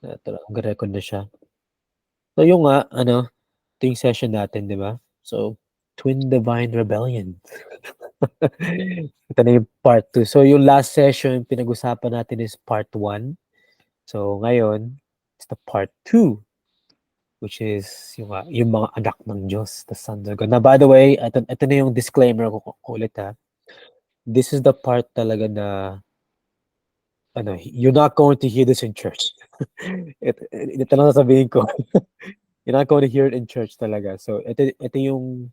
Eto nagre-record na siya. So yung nga ano, ito yung session natin 'di ba? So, Twin Divine Rebellion. Ito na yung part 2. So yung last session pinag-usapan natin is part 1. So ngayon, it's the part 2, which is yung mga anak ng Diyos, the sons of God. Now by the way, ito na yung disclaimer ko ulit ha. This is the part talaga na ano, you're not going to hear this in church. Ito lang sasabihin ko. You're not going to hear it in church talaga. So, ito yung,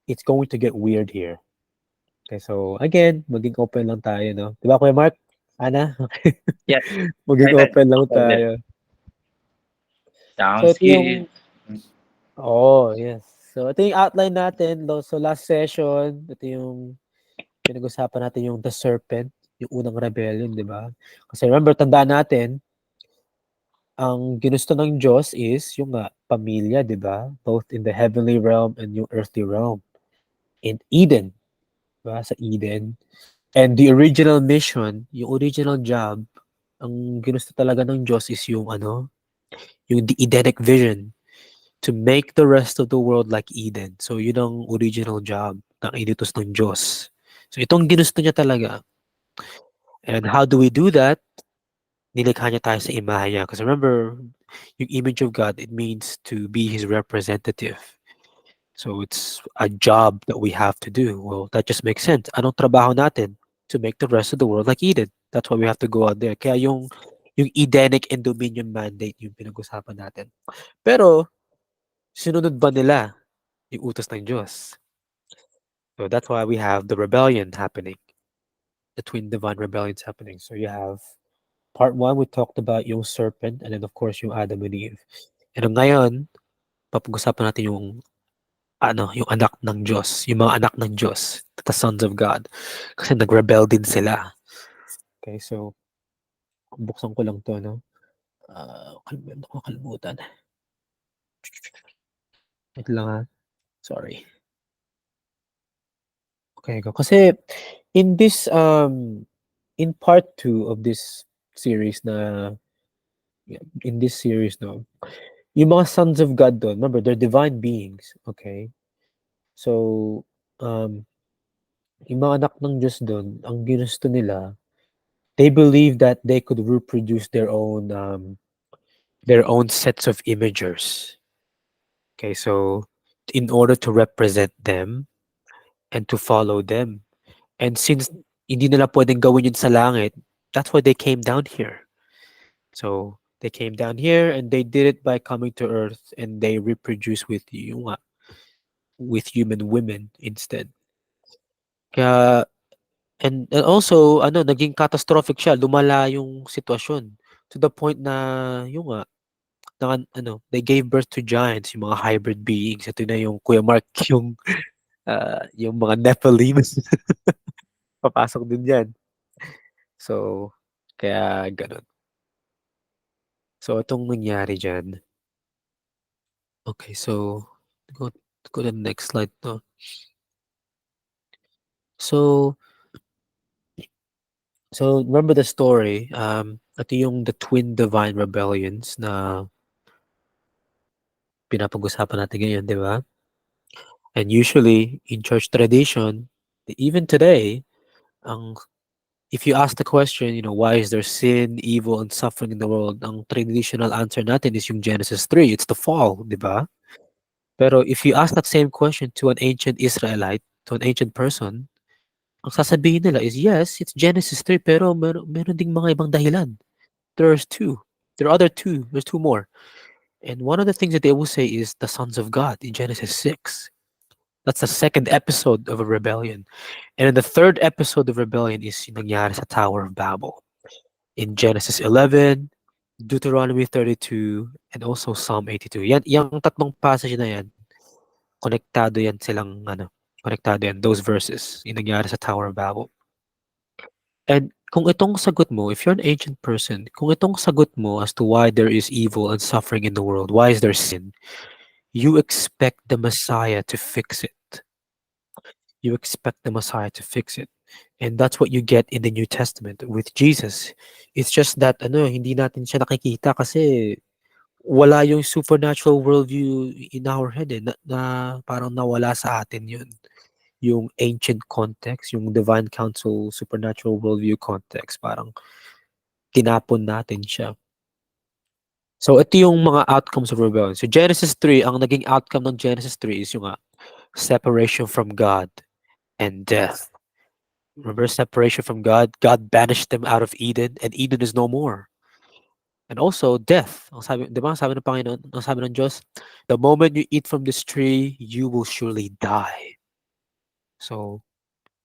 it's going to get weird here. Okay, so, again, maging open lang tayo, no? Diba, Kuya Mark? Ana? Yeah, Maging excited. open lang No problem. tayo. So, Sounds ito good. yung, oh, yes. So, ito yung outline natin. So, last session, ito yung, pinag-usapan natin yung the serpent, yung unang rebellion, di ba? Kasi remember, tandaan natin, ang ginusto ng Diyos is yung nga, pamilya, di ba? Both in the heavenly realm and yung earthly realm. In Eden, di ba? Sa Eden. And the original mission, yung original job, ang ginusto talaga ng Diyos is yung ano, yung the Edenic vision to make the rest of the world like Eden. So yun ang original job na initos ng Diyos. So itong ginusto niya talaga. And how do we do that? Nilikha niya tayo sa imahe niya. Because remember, yung image of God, it means to be His representative. So it's a job that we have to do. Well, that just makes sense. Anong trabaho natin? To make the rest of the world like Eden. That's why we have to go out there. Kaya yung Edenic and Dominion mandate yung pinag-usapan natin. Pero, sinunod ba nila yung utos ng Diyos? So that's why we have the rebellion happening. The twin divine rebellions happening. So you have part 1, we talked about yung serpent and then of course yung Adam and Eve. And ngayon, papag-usapan natin yung ano, yung anak ng Diyos, yung mga anak ng Diyos, the sons of God. Kasi nag-rebel din sila. Okay, so buksan ko lang to, no? Nakakalimutan. Wait lang ha. Sorry. Okay, go. Kasi in this in part 2 of this series na in this series no, yung mga sons of God doon, remember they're divine beings, okay? So yung mga anak ng Diyos doon, ang ginusto nila, they believe that they could reproduce their own sets of imagers. Okay, so in order to represent them and to follow them. And since hindi nila pwedeng gawin yun sa langit, that's why they came down here. So they came down here and they did it by coming to earth and they reproduce with you with human women instead. Kaya and also ano naging catastrophic siya, lumala yung sitwasyon to the point na yung nga na ano, they gave birth to giants, yung mga hybrid beings. Ito na yung Kuya Mark, yung mga Nephilim. Papasok din yan. So, kaya ganun. So, itong nangyari dyan. Okay, so, go, go to the next slide. No? So, remember the story. Ito yung the twin divine rebellions na pinapag-usapan natin ngayon, di ba? And usually, in church tradition, even today, ang if you ask the question, why is there sin, evil, and suffering in the world? Ang traditional answer natin is yung Genesis 3. It's the fall, di ba? Pero if you ask that same question to an ancient Israelite, to an ancient person, ang sasabihin nila is, yes, it's Genesis 3, pero meron ding mga ibang dahilan. There's two. There are other two. There's two more. And one of the things that they will say is the sons of God in Genesis 6. That's the second episode of a rebellion. And then the third episode of rebellion is yung nangyari sa Tower of Babel. In Genesis 11, Deuteronomy 32, and also Psalm 82. Yung tatlong passage na yan, konektado yan silang, konektado yan, those verses, yung nangyari sa Tower of Babel. And kung itong sagot mo, if you're an ancient person, kung itong sagot mo as to why there is evil and suffering in the world, why is there sin, you expect the Messiah to fix it. You expect the Messiah to fix it. And that's what you get in the New Testament with Jesus. It's just that ano, hindi natin siya nakikita kasi wala yung supernatural worldview in our head eh, na parang nawala sa atin yun. Yung ancient context, yung divine counsel, supernatural worldview context, parang tinapon natin siya. So, ito yung mga outcomes of rebellion. So, Genesis 3, ang naging outcome ng Genesis 3 is yung separation from God and death. Remember, separation from God? God banished them out of Eden, and Eden is no more. And also, death. Ang sabi, di ba? Sabi ng Panginoon, ang sabi ng Diyos, the moment you eat from this tree, you will surely die. So,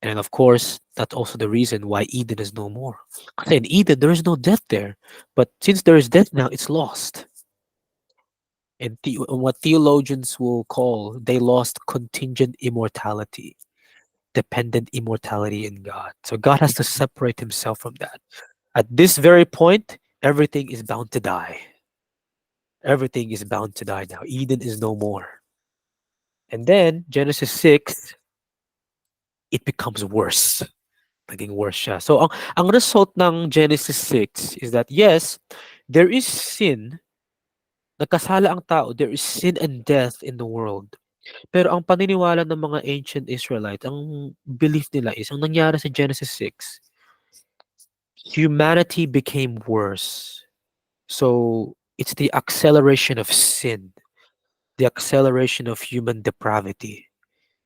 and of course, that's also the reason why Eden is no more. Kasi in Eden, there is no death there. But since there is death now, it's lost. And what theologians will call, they lost contingent immortality, dependent immortality in God. So God has to separate himself from that. At this very point, everything is bound to die. Everything is bound to die now. Eden is no more. And then, Genesis 6, it becomes worse. Naging worse siya. So, ang result ng Genesis 6 is that, yes, there is sin. Nagkasala ang tao. There is sin and death in the world. Pero ang paniniwala ng mga ancient Israelites, ang belief nila is, ang nangyari sa Genesis 6, humanity became worse. So, it's the acceleration of sin, the acceleration of human depravity.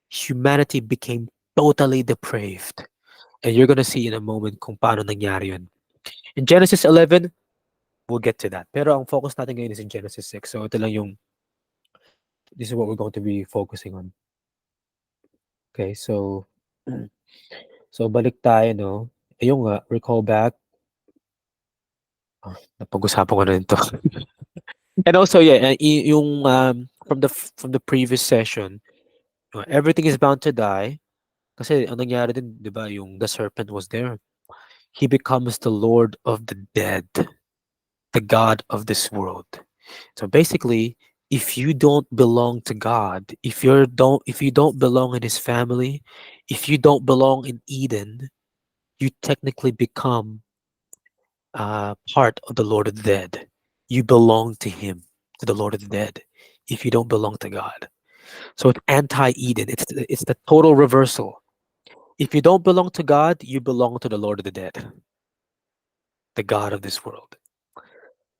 Humanity became totally depraved. And you're gonna see in a moment kung paano nangyari yun. In Genesis 11, we'll get to that. Pero ang focus natin ngayon is in Genesis 6. So ito lang yung, this is what we're going to be focusing on. Okay, so, so balik tayo, no? Ayun nga, recall back. Napag-usapan ko na rin to. And also, yeah, yung from the previous session, everything is bound to die. Kasi ang nangyari din, di ba, yung the serpent was there. He becomes the Lord of the dead, the God of this world. So basically, if you don't belong to God, if you don't belong in his family, if you don't belong in Eden, you technically become part of the Lord of the dead. You belong to him, to the Lord of the dead, if you don't belong to God. So it's anti-Eden. It's the total reversal. If you don't belong to God, you belong to the Lord of the dead, the God of this world.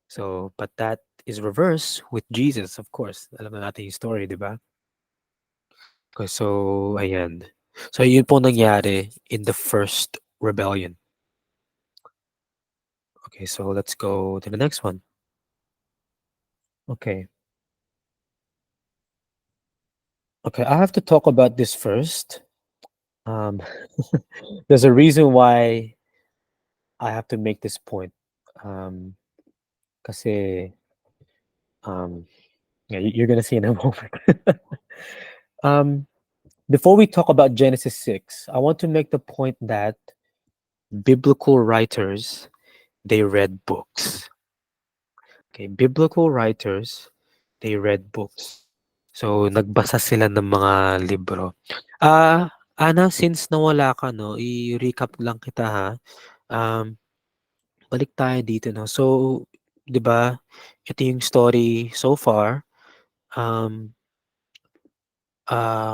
So, but that is reversed with Jesus, of course. Alam na natin yung story, di ba? Okay, so, ayan. So, yun po nangyari in the first rebellion. Okay, so let's go to the next one. Okay. Okay, I have to talk about this first. There's a reason why I have to make this point. Kasi, yeah, you're gonna see in a moment. Before we talk about Genesis 6, I want to make the point that biblical writers, they read books. Okay, biblical writers, they read books. So, nagbasa sila ng mga libro. Ana, since nawala ka, no, i-recap lang kita ha. Balik tayo dito, no. So, 'di ba, ito yung story so far.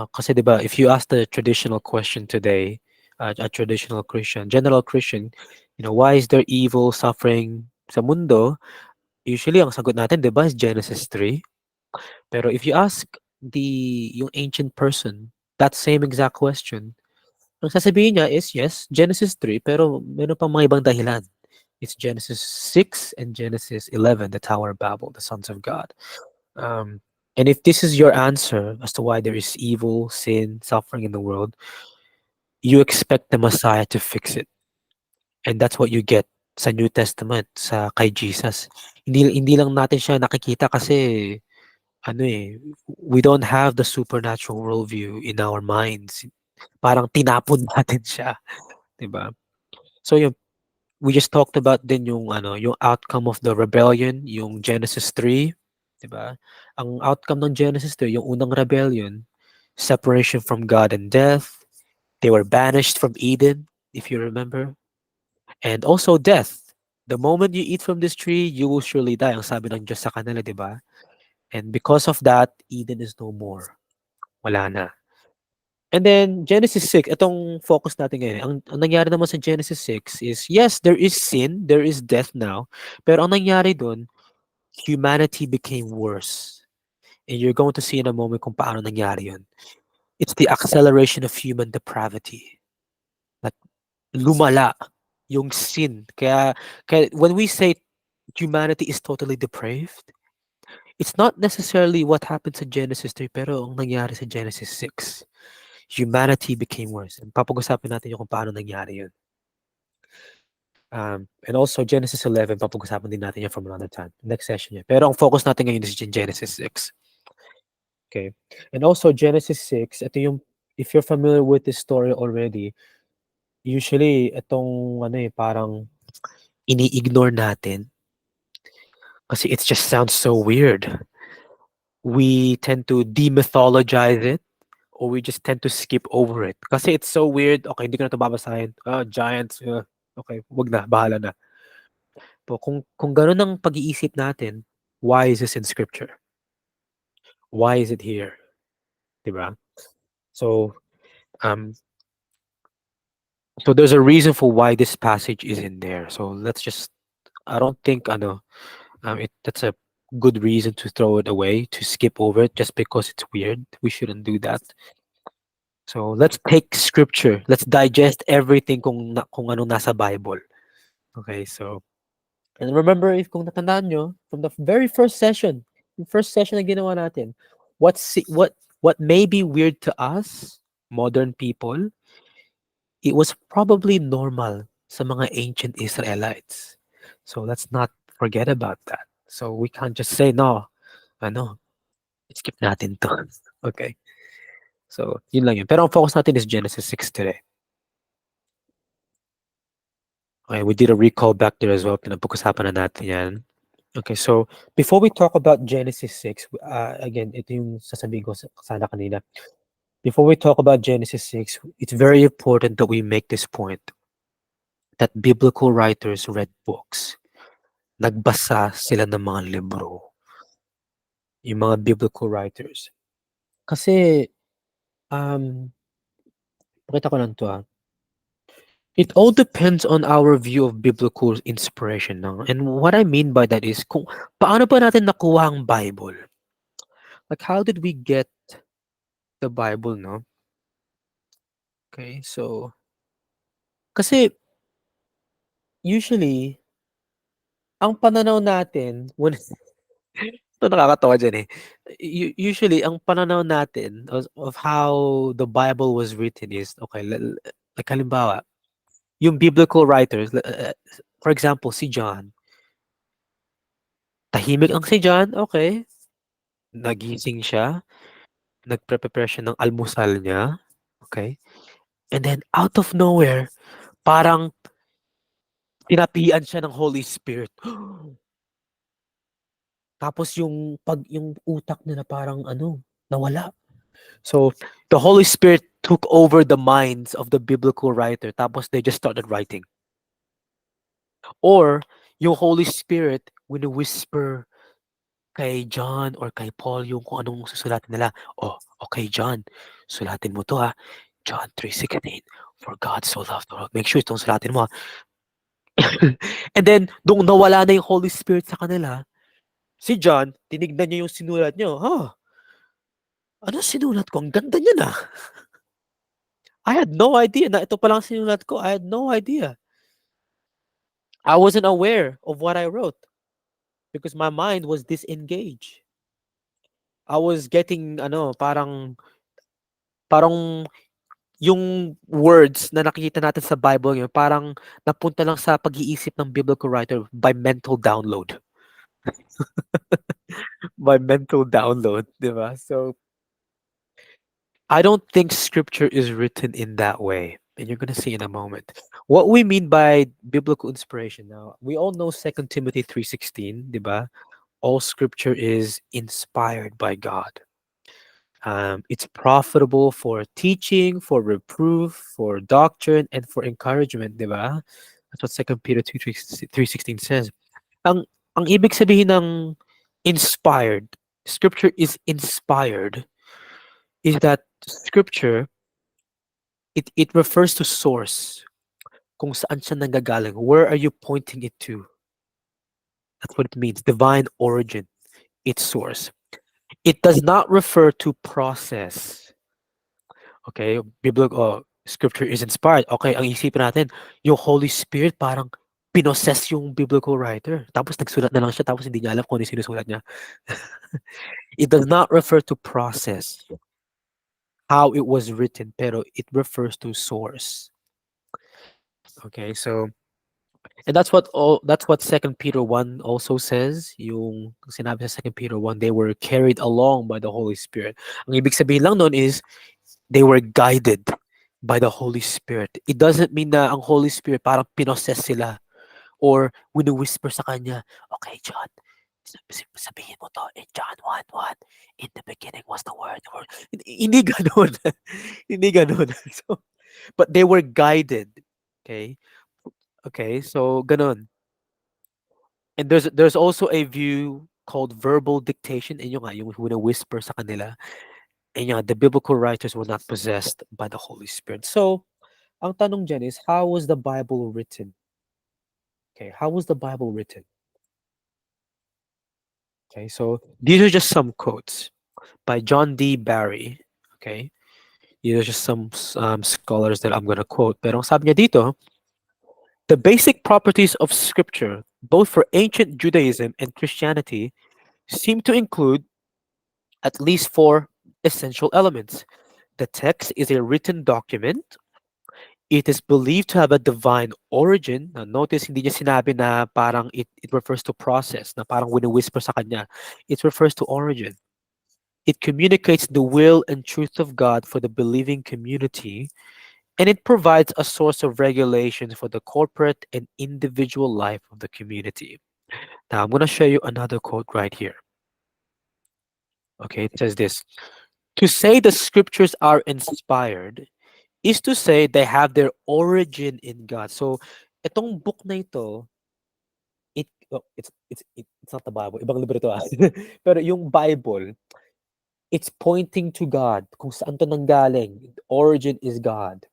Kasi 'di ba, if you ask the traditional question today, a traditional Christian, general Christian, why is there evil, suffering sa mundo? Usually, ang sagot natin, 'di ba, is Genesis 3. Pero if you ask yung ancient person that same exact question, ang sasabihin niya is, yes, Genesis 3, pero meron pang mga ibang dahilan. It's Genesis 6 and Genesis 11, the Tower of Babel, the sons of God. And if this is your answer as to why there is evil, sin, suffering in the world, you expect the Messiah to fix it. And that's what you get sa New Testament, sa kay Jesus. Hindi lang natin siya nakikita kasi we don't have the supernatural worldview in our minds. Parang tinapon natin siya, 'di ba? So we just talked about din yung outcome of the rebellion, yung Genesis 3, 'di ba? Ang outcome ng Genesis 3, yung unang rebellion, separation from God and death. They were banished from Eden. if you remember. And also death. The moment you eat from this tree, you will surely die. Ang sabi ng Diyos sa kanila, di ba? And because of that, Eden is no more. Wala na. And then Genesis 6, itong focus natin ngayon. Ang nangyari naman sa Genesis 6 is, yes, there is sin, there is death now, pero ang nangyari doon, humanity became worse. And you're going to see in a moment kung paano nangyari yun. It's the acceleration of human depravity. Like, lumala yung sin. Kaya when we say humanity is totally depraved, it's not necessarily what happened sa Genesis 3, pero ang nangyari sa Genesis 6. Humanity became worse. And papag-usapan natin yung kung paano nangyari yun. And also Genesis 11, papag-usapan din natin yan from another time. Next session yan. Pero ang focus natin ngayon is Genesis 6. Okay. And also Genesis 6, ito yung, if you're familiar with this story already, usually itong parang ini-ignore natin kasi it just sounds so weird. We tend to demythologize it or we just tend to skip over it. Kasi it's so weird. Okay, hindi ko na ito babasahin. Giants. Okay, wag na. Bahala na. Po, kung gano'n ang pag-iisip natin, why is this in scripture? Why is it here? Diba? So, um, so there's a reason for why this passage is in there. So let's just, I don't think, that's a good reason to throw it away, to skip over it just because it's weird. We shouldn't do that. So let's take scripture. Let's digest everything kung ano nasa Bible. Okay, so and remember if kung natandaan nyo from the very first session, the first session na ginawa natin, what may be weird to us, modern people, it was probably normal sa mga ancient Israelites. So let's not forget about that. So we can't just say no, skip natin to. Okay. So, yun lang yun. Pero ang focus natin is Genesis 6 today. Okay, we did a recall back there as well. Pinapag-usapan na natin yan. Okay, so before we talk about Genesis 6, again, ito yung sasabihin ko sana kanina. Before we talk about Genesis 6, it's very important that we make this point that biblical writers read books. Nagbasa sila ng mga libro. Yung mga biblical writers. Kasi, pakita ko lang to. It all depends on our view of biblical inspiration. No? And what I mean by that is, kung paano ba natin nakuha ang Bible? Like, how did we get the Bible, no? Okay, so, kasi, usually, ang pananaw natin, when, ito nakakatawa dyan eh. Usually, ang pananaw natin of how the Bible was written is, okay, like halimbawa, yung biblical writers, for example, si John, tahimik ang si John, okay, nagising siya, nagpre-prepare siya ng almusal niya, okay, and then out of nowhere, parang tinapian siya ng Holy Spirit. Tapos yung utak niya na parang nawala. So, the Holy Spirit took over the minds of the biblical writer tapos they just started writing. Or, yung Holy Spirit, when whisper kay John or kay Paul yung kung anong susulatin nila. Oh, okay, John, sulatin mo to ha. John 3:16, for God so loved the world. Make sure itong sulatin mo. And then, nung nawala na yung Holy Spirit sa kanila, si John, tinignan niya yung sinulat niya. Ano sinulat ko? Ang ganda niya na. I had no idea na ito palang sinulat ko. I had no idea. I wasn't aware of what I wrote because my mind was disengaged. I was getting, parang yung words na nakikita natin sa Bible ngayon, parang napunta lang sa pag-iisip ng biblical writer by mental download. By mental download, di ba? So, I don't think scripture is written in that way. And you're going to see in a moment. What we mean by biblical inspiration now, we all know 2 Timothy 3:16, di ba? All scripture is inspired by God. It's profitable for teaching, for reproof, for doctrine, and for encouragement, di ba? That's what Second Peter 3:16 says. Ang ang ibig sabihin ng inspired, scripture is inspired, is that scripture, it refers to source, kung saan siya nanggagaling. Where are you pointing it to? That's what it means. Divine origin, its source. It does not refer to process. Okay, biblical scripture is inspired. Okay, ang isipin natin, yung Holy Spirit parang pinoses yung biblical writer. Tapos nagsulat na lang siya, tapos hindi niya alam kung ano yung sinusulat niya. It does not refer to process, how it was written, pero it refers to source. Okay, so and that's what Second Peter 1 also says. Yung sinabi sa Second Peter 1, they were carried along by the Holy Spirit. Ang ibig sabihin lang nun is they were guided by the Holy Spirit. It doesn't mean na ang Holy Spirit parang pinoses sila or wini-whisper sa kanya, okay, John, sabihin mo to in John 1:1, in the beginning was the Word. Hindi ganun. Hindi ganun. So, but they were guided. Okay? Okay, so ganun. And there's also a view called verbal dictation. And yung nga, yung whisper sa kanila. And yung nga, the biblical writers were not possessed by the Holy Spirit. So, ang tanong dyan is, how was the Bible written? Okay, how was the Bible written? Okay, so these are just some quotes by John D. Barry. Okay, these are just some scholars that I'm going to quote. Pero ang sabi niya dito, the basic properties of Scripture, both for ancient Judaism and Christianity, seem to include at least four essential elements. The text is a written document. It is believed to have a divine origin. Now, notice hindi niya sinabi na parang it refers to process, na parang wini-whisper sa kanya. It refers to origin. It communicates the will and truth of God for the believing community, and it provides a source of regulation for the corporate and individual life of the community. Now, I'm going to show you another quote right here. Okay, it says this: to say the scriptures are inspired is to say they have their origin in God. So, itong book na ito, it's not the Bible. Ibang libro to. Pero yung Bible, it's pointing to God. Kung saan to nanggaling. The origin is God.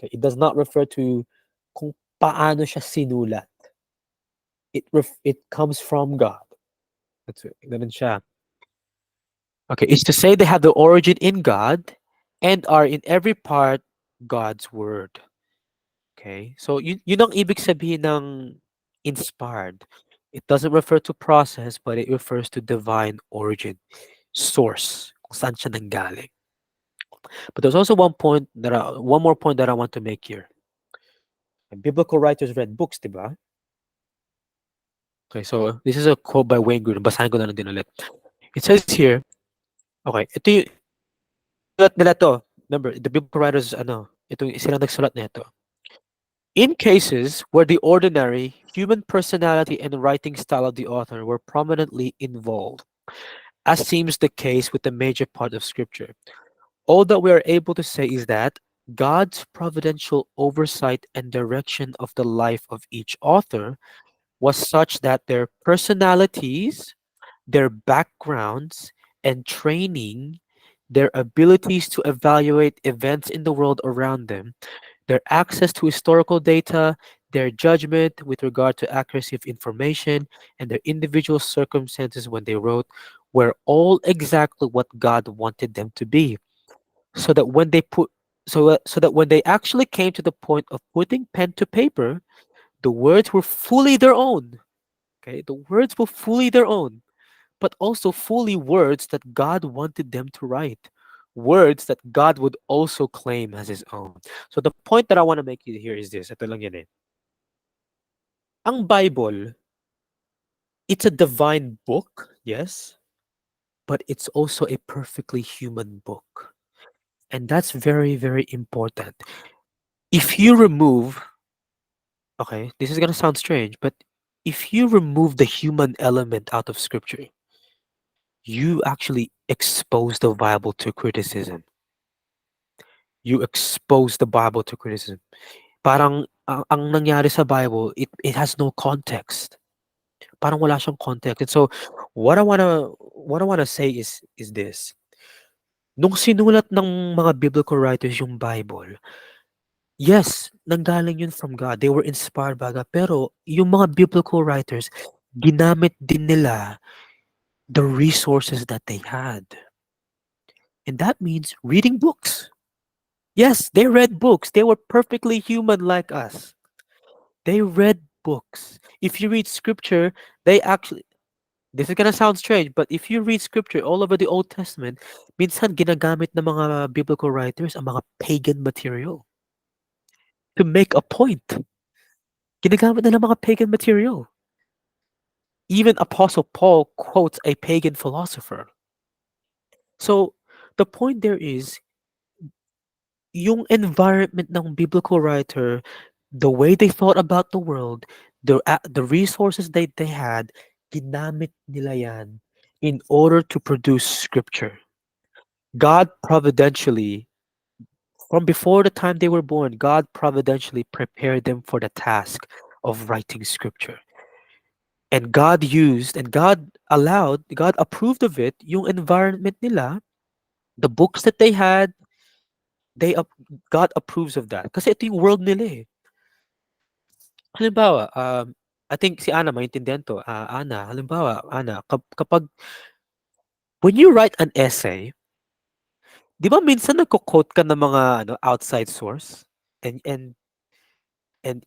Okay, it does not refer to kung paano siya sinulat. It comes from God. That's it. Ganun siya. Okay, it's to say they have the origin in God and are in every part God's word. Okay? So yun ang ibig sabihin ng inspired. It doesn't refer to process, but it refers to divine origin, source, kung saan siya nanggaling. But there's also one more point that I want to make here. Biblical writers read books, diba? Okay, so this is a quote by Wayne Grudem. Basahin ko na lang din ulit. It says here, okay, ito yung sulat nila to. Remember, the biblical writers, ito sila nagsulat na ito. In cases where the ordinary human personality and writing style of the author were prominently involved, as seems the case with the major part of Scripture, all that we are able to say is that God's providential oversight and direction of the life of each author was such that their personalities, their backgrounds, and training, their abilities to evaluate events in the world around them, their access to historical data, their judgment with regard to accuracy of information, and their individual circumstances when they wrote were all exactly what God wanted them to be. So that when they put so that when they actually came to the point of putting pen to paper, the words were fully their own. Okay, the words were fully their own, but also fully words that God wanted them to write. Words that God would also claim as his own. So the point that I want to make here is this. Ito lang yan eh. Ang Bible, it's a divine book, yes, but it's also a perfectly human book. And that's very, very important. If you remove, okay, this is going to sound strange, but if you remove the human element out of scripture, you actually expose the Bible to criticism. You expose the Bible to criticism. Parang ang nangyari sa Bible, it has no context. Parang wala siyang context. And so what I wanna say is this. Nung sinulat ng mga biblical writers yung Bible, yes, nanggaling yun from God. They were inspired by God. Pero yung mga biblical writers, ginamit din nila the resources that they had. And that means reading books. Yes, they read books. They were perfectly human like us. They read books. If you read scripture, they actually, this is gonna sound strange, but if you read scripture all over the Old Testament, minsan ginagamit ng mga biblical writers ang mga pagan material to make a point. Ginagamit nila mga pagan material. Even Apostle Paul quotes a pagan philosopher. So the point there is, yung environment ng biblical writer, the way they thought about the world, the resources they had, ginamit nila yan in order to produce scripture. God providentially, from before the time they were born, God providentially prepared them for the task of writing scripture. And God used and God allowed, God approved of it, yung environment nila, the books that they had, God approves of that. Kasi ito yung world nila eh. Halimbawa, I think si Ana maintindihan 'to, Ana, halimbawa, Ana, kapag when you write an essay, 'di ba minsan nagko-quote ka ng mga ano, outside source? And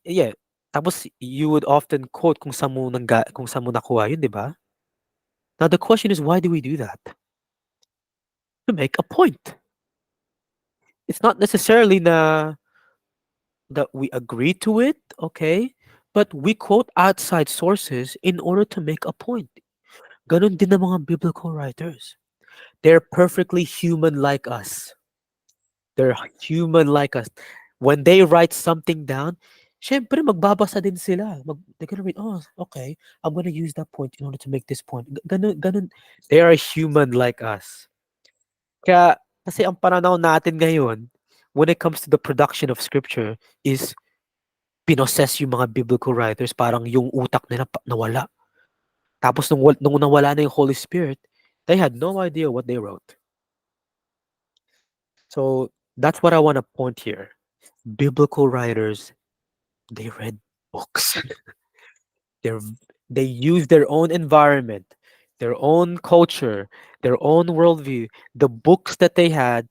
yeah, tapos you would often quote kung saan mo nakuha yun, 'di ba? Now the question is, why do we do that? To make a point. It's not necessarily na that we agree to it, okay? But we quote outside sources in order to make a point. Ganon din ang mga biblical writers. They're perfectly human like us. They're human like us. When they write something down, syempre magbabasa din sila. They're gonna read, oh, okay, I'm gonna use that point in order to make this point. Ganun. They are human like us. Kaya, kasi ang pananaw natin ngayon, when it comes to the production of scripture, is pinoses yung mga biblical writers, parang yung utak nila nawala. Tapos nung nawala na yung Holy Spirit, they had no idea what they wrote. So that's what I want to point here. Biblical writers, they read books. They're, they use their own environment, their own culture, their own worldview, the books that they had,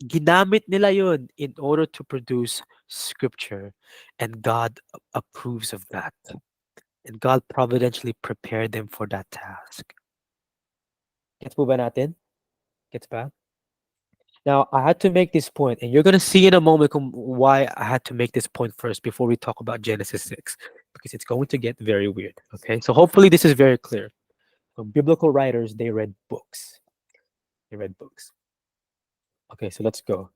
ginamit nila yun in order to produce scripture. And God approves of that. And God providentially prepared them for that task. Gets po ba natin? Gets ba? Now, I had to make this point, and you're going to see in a moment why I had to make this point first before we talk about Genesis 6, because it's going to get very weird. Okay, so hopefully this is very clear. So, biblical writers, they read books. They read books. Okay, so let's go.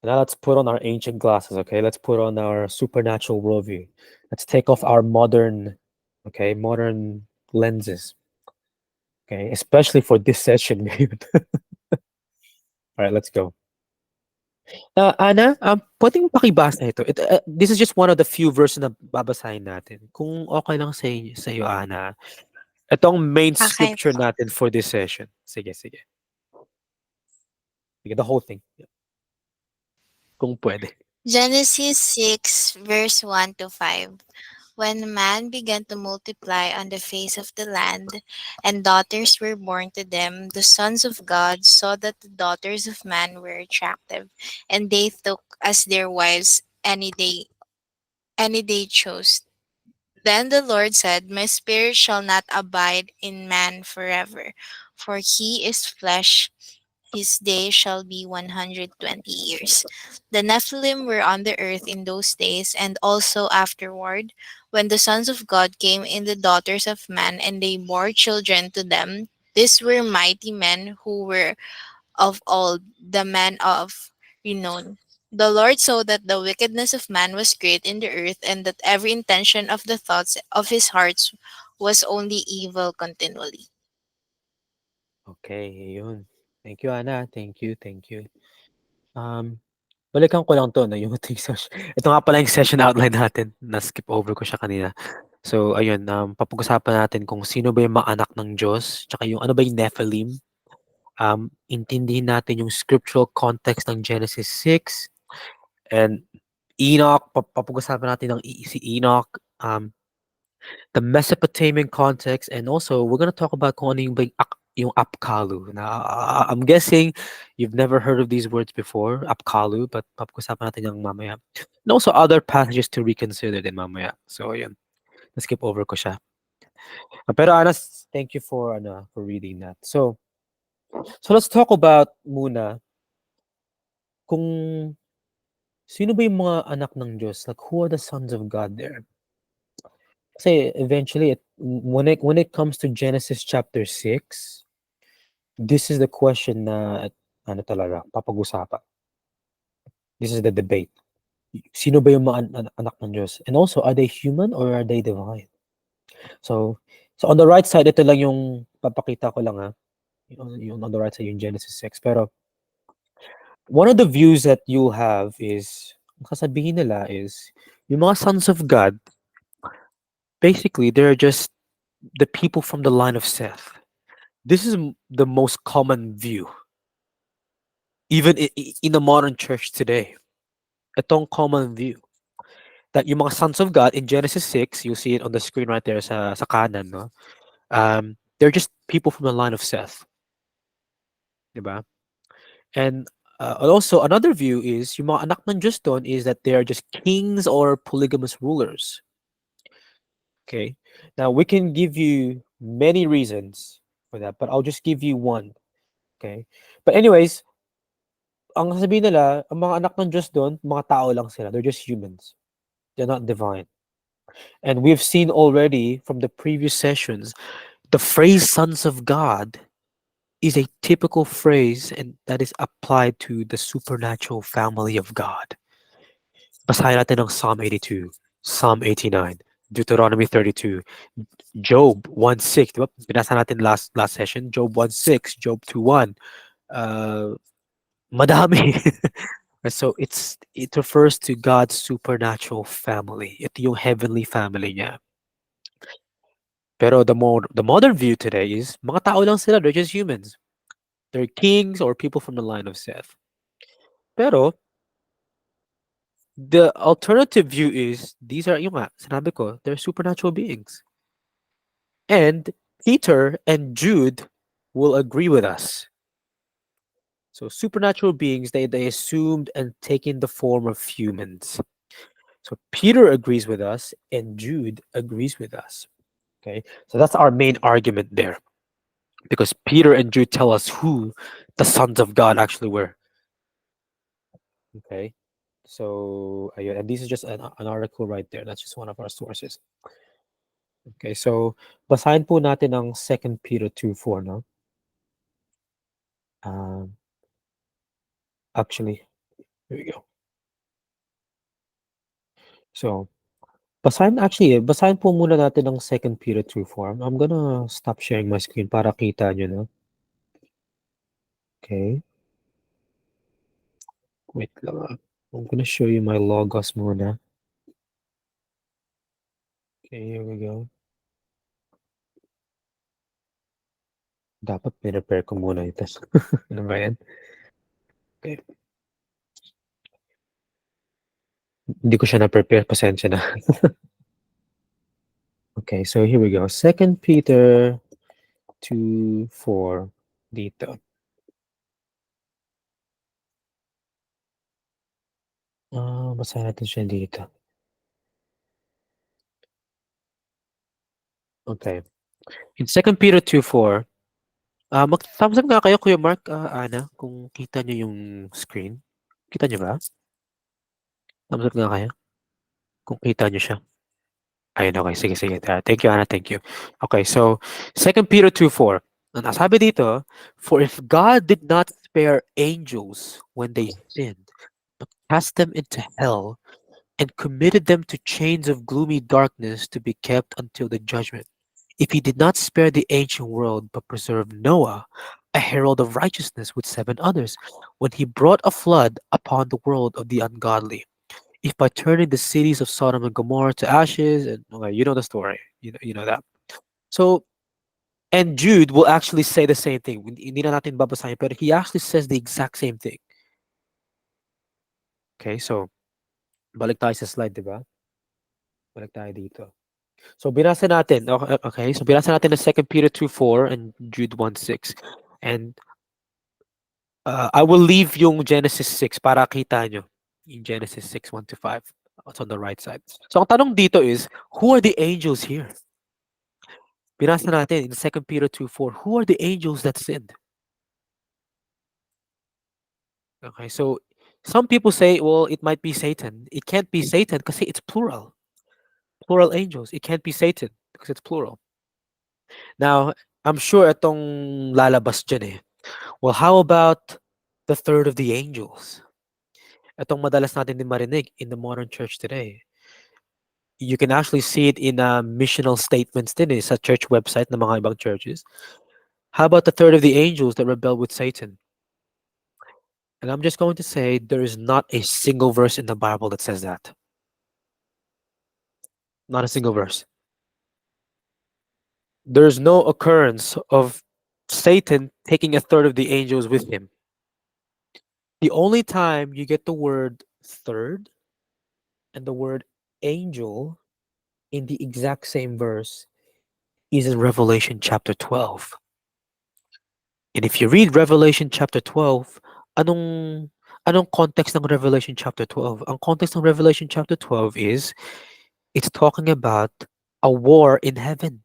Now, let's put on our ancient glasses, okay? Let's put on our supernatural worldview. Let's take off our modern, okay, modern lenses, okay, especially for this session. All right, let's go. Ana, puwedeng pakibasa ito. This is just one of the few verses na babasahin natin. Kung okey lang sa'yo, Ana. Ito ang main Okay scripture po. natin for this session. Sige, sige. Sige, the whole thing. Kung puwede. Genesis 6, verse 1 to 5. When man began to multiply on the face of the land, and daughters were born to them, the sons of God saw that the daughters of man were attractive, and they took as their wives any they chose. Then the Lord said, my spirit shall not abide in man forever, for he is flesh. His day shall be 120 years. The Nephilim were on the earth in those days, and also afterward, when the sons of God came in the daughters of man, and they bore children to them. These were mighty men who were of old, the men of renown. The Lord saw that the wickedness of man was great in the earth, and that every intention of the thoughts of his hearts was only evil continually. Okay, yun. Thank you, Ana. Thank you, thank you. Um, balikan ko lang 'to 'no, yung ating ito nga pala yung session outline natin, na-skip over ko siya kanina. So ayun, papag-usapan natin kung sino ba yung mga anak ng Diyos, tsaka yung ano ba yung Nephilim. Intindihin natin yung scriptural context ng Genesis 6 and Enoch, papag-usapan natin si Enoch, the Mesopotamian context, and also we're gonna talk about kung ano yung Apkallu. Now, I'm guessing you've never heard of these words before, Apkallu, but papag-usapan natin yung mamaya. And also other passages to reconsider din mamaya. So, yun. Na-skip over ko siya. Pero Anas, thank you for reading that. So let's talk about muna kung sino ba yung mga anak ng Diyos? Like, who are the sons of God there? Kasi eventually, when it comes to Genesis chapter 6, this is the question na ano talaga, papag-usapan. This is the debate. Sino ba yung mga anak ng Diyos? And also, are they human or are they divine? So, so on the right side, ito lang yung papakita ko lang ha. Yung on the right side, yung Genesis 6. Pero one of the views that you have is, ang sasabihin nila is, yung mga sons of God, basically, they're just the people from the line of Seth. This is the most common view, even in the modern church today. Itong common view that yung mga sons of God in Genesis 6, you see it on the screen right there sa kanan, no? They're just people from the line of Seth, diba? And also another view is yung mga anak ng Diyos doon is that they are just kings or polygamous rulers. Okay. Now we can give you many reasons for that, but I'll just give you one. Okay. But anyways, ang sabihin nila, ang mga anak ng Diyos doon, mga tao lang sila. They're just humans. They're not divine. And we've seen already from the previous sessions, the phrase sons of God is a typical phrase and that is applied to the supernatural family of God. Basahin natin ng Psalm 82, Psalm 89, Deuteronomy 32, Job 1:6, di ba? Binasa natin last session, Job 1:6, Job 2:1. Madami. So it refers to God's supernatural family. Ito yung heavenly family niya. Pero the modern view today is mga tao lang sila, they're just humans. They're kings or people from the line of Seth. Pero the alternative view is these are yung nga, sinabi ko, they're supernatural beings. And Peter and Jude will agree with us. So supernatural beings, they assumed and taken the form of humans. So Peter agrees with us and Jude agrees with us. Okay. So that's our main argument there. Because Peter and Jude tell us who the sons of God actually were. Okay. So ayun, and this is just an article right there. That's just one of our sources. Okay, so basahin po natin ang 2 Peter 2:4, no? Um, actually, here we go. So, basahin po muna natin ang 2 Peter 2:4. I'm gonna stop sharing my screen para kita nyo, no? Okay. Wait lang ah. I'm gonna show you my logos muna. Okay, here we go. Dapat pinrepair ko muna ito. Ano ba yan? Okay. Hindi ko siya na-prepare. Pasensya na. Okay, so here we go. 2 Peter 2:4 dito. Basahin natin siya dito. Okay. In 2 Peter 2:4, mag-thumbs up nga kayo, Kuya Mark, Ana, kung kita niyo yung screen. Kita niyo ba? Thumbs up nga kayo kung kita niyo siya. Ayun, okay. Sige, sige. Thank you, Ana. Thank you. Okay, so 2 Peter 2:4. Ang nasabi dito, for if God did not spare angels when they sinned, but cast them into hell and committed them to chains of gloomy darkness to be kept until the judgment. If he did not spare the ancient world but preserved Noah, a herald of righteousness with seven others, when he brought a flood upon the world of the ungodly, if by turning the cities of Sodom and Gomorrah to ashes, and okay, you know the story, you know that. So, and Jude will actually say the same thing. Hindi na natin babasahin, pero he actually says the exact same thing. Okay, so balik tayo sa slide, di ba? Balik tayo dito. So binasa natin, okay, so binasa natin ng 2 Peter 2:4 and Jude 1:6. And I will leave yung Genesis 6 para kita nyo. Yung Genesis 6, 1 to 5. It's on the right side. So ang tanong dito is, who are the angels here? Binasa natin in 2 Peter 2:4. Who are the angels that sinned? Okay, so some people say, well, it might be Satan. It can't be Satan kasi it's plural. Plural angels. It can't be Satan because it's plural. Now, I'm sure itong lalabas dyan eh. Well, how about the third of the angels? Itong madalas natin din marinig in the modern church today. You can actually see it in missional statements din eh, sa church website ng mga ibang churches. How about the third of the angels that rebelled with Satan? And I'm just going to say there is not a single verse in the Bible that says that. Not a single verse. There's no occurrence of Satan taking a third of the angels with him. The only time you get the word third and the word angel in the exact same verse is in Revelation chapter 12. And if you read Revelation chapter 12, anong anong context ng Revelation chapter 12? Ang context ng Revelation chapter 12 is it's talking about a war in heaven.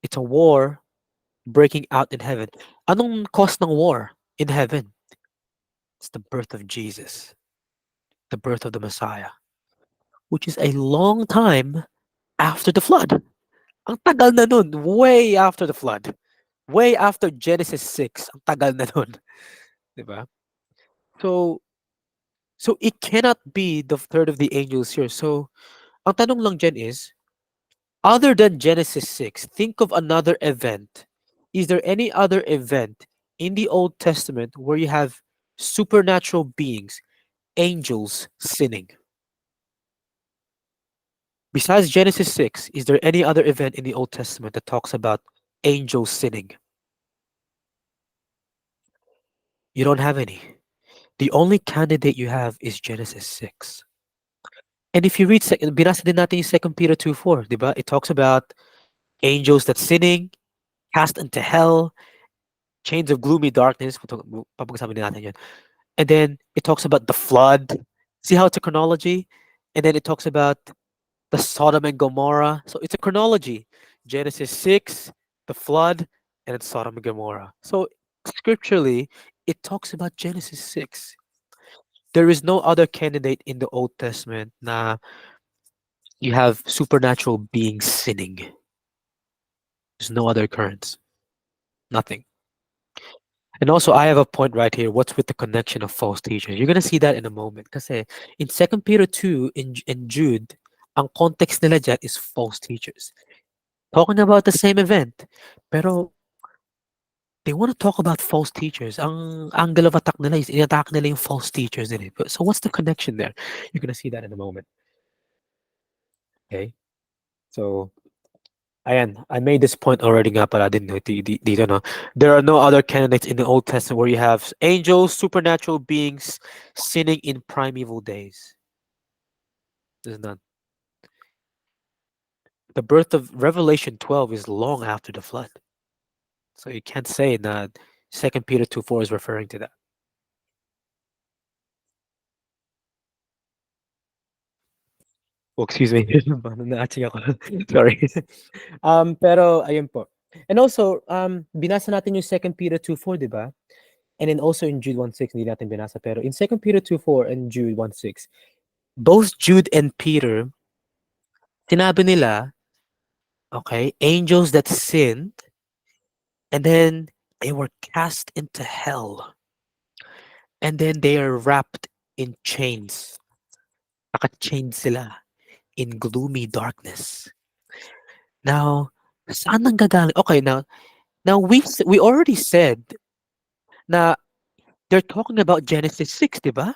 It's a war breaking out in heaven. Anong cause ng war in heaven? It's the birth of Jesus, the birth of the Messiah, which is a long time after the flood. Ang tagal na nun, way after the flood. Way after Genesis 6, ang tagal na nun. Diba? So, so it cannot be the third of the angels here. So, ang tanong lang dyan is, other than Genesis 6, think of another event. Is there any other event in the Old Testament where you have supernatural beings, angels sinning? Besides Genesis 6, is there any other event in the Old Testament that talks about angels sinning? You don't have any. The only candidate you have is Genesis 6. And if you read, binasa din natin yung 2 Peter 2:4, di ba? It talks about angels that sinning, cast into hell, chains of gloomy darkness. Papag-usapan din natin yun. And then it talks about the flood. See how it's a chronology? And then it talks about the Sodom and Gomorrah. So it's a chronology. Genesis 6, the flood, and then Sodom and Gomorrah. So scripturally, it talks about Genesis 6. There is no other candidate in the Old Testament na you have supernatural beings sinning. There's no other occurrence. Nothing. And also, I have a point right here. What's with the connection of false teachers? You're gonna see that in a moment. Kasi in 2 Peter 2 in Jude, ang context nila dyan is false teachers. Talking about the same event. Pero they want to talk about false teachers. Ang angle of attack nila is in-attack nila yung false teachers din eh. So what's the connection there? You're gonna see that in a moment. Okay? So, ayan, I made this point already nga pala din dito, no? There are no other candidates in the Old Testament where you have angels, supernatural beings sinning in primeval days. There's none. The birth of Revelation 12 is long after the flood. So you can't say that 2 Peter 2:4 is referring to that. Oh, excuse me. Na-aching ako. Sorry. Pero ayun po. And also, binasa natin yung 2 Peter 2:4, di ba? And then also in Jude 1:6, hindi natin binasa. Pero in 2 Peter 2:4 and Jude 1:6, both Jude and Peter, sinabi nila, okay, angels that sinned, and then they were cast into hell. And then they are wrapped in chains. Naka-chained sila in gloomy darkness. Now, Saan nanggagaling? Okay, now we already said na they're talking about Genesis 6, 'di ba?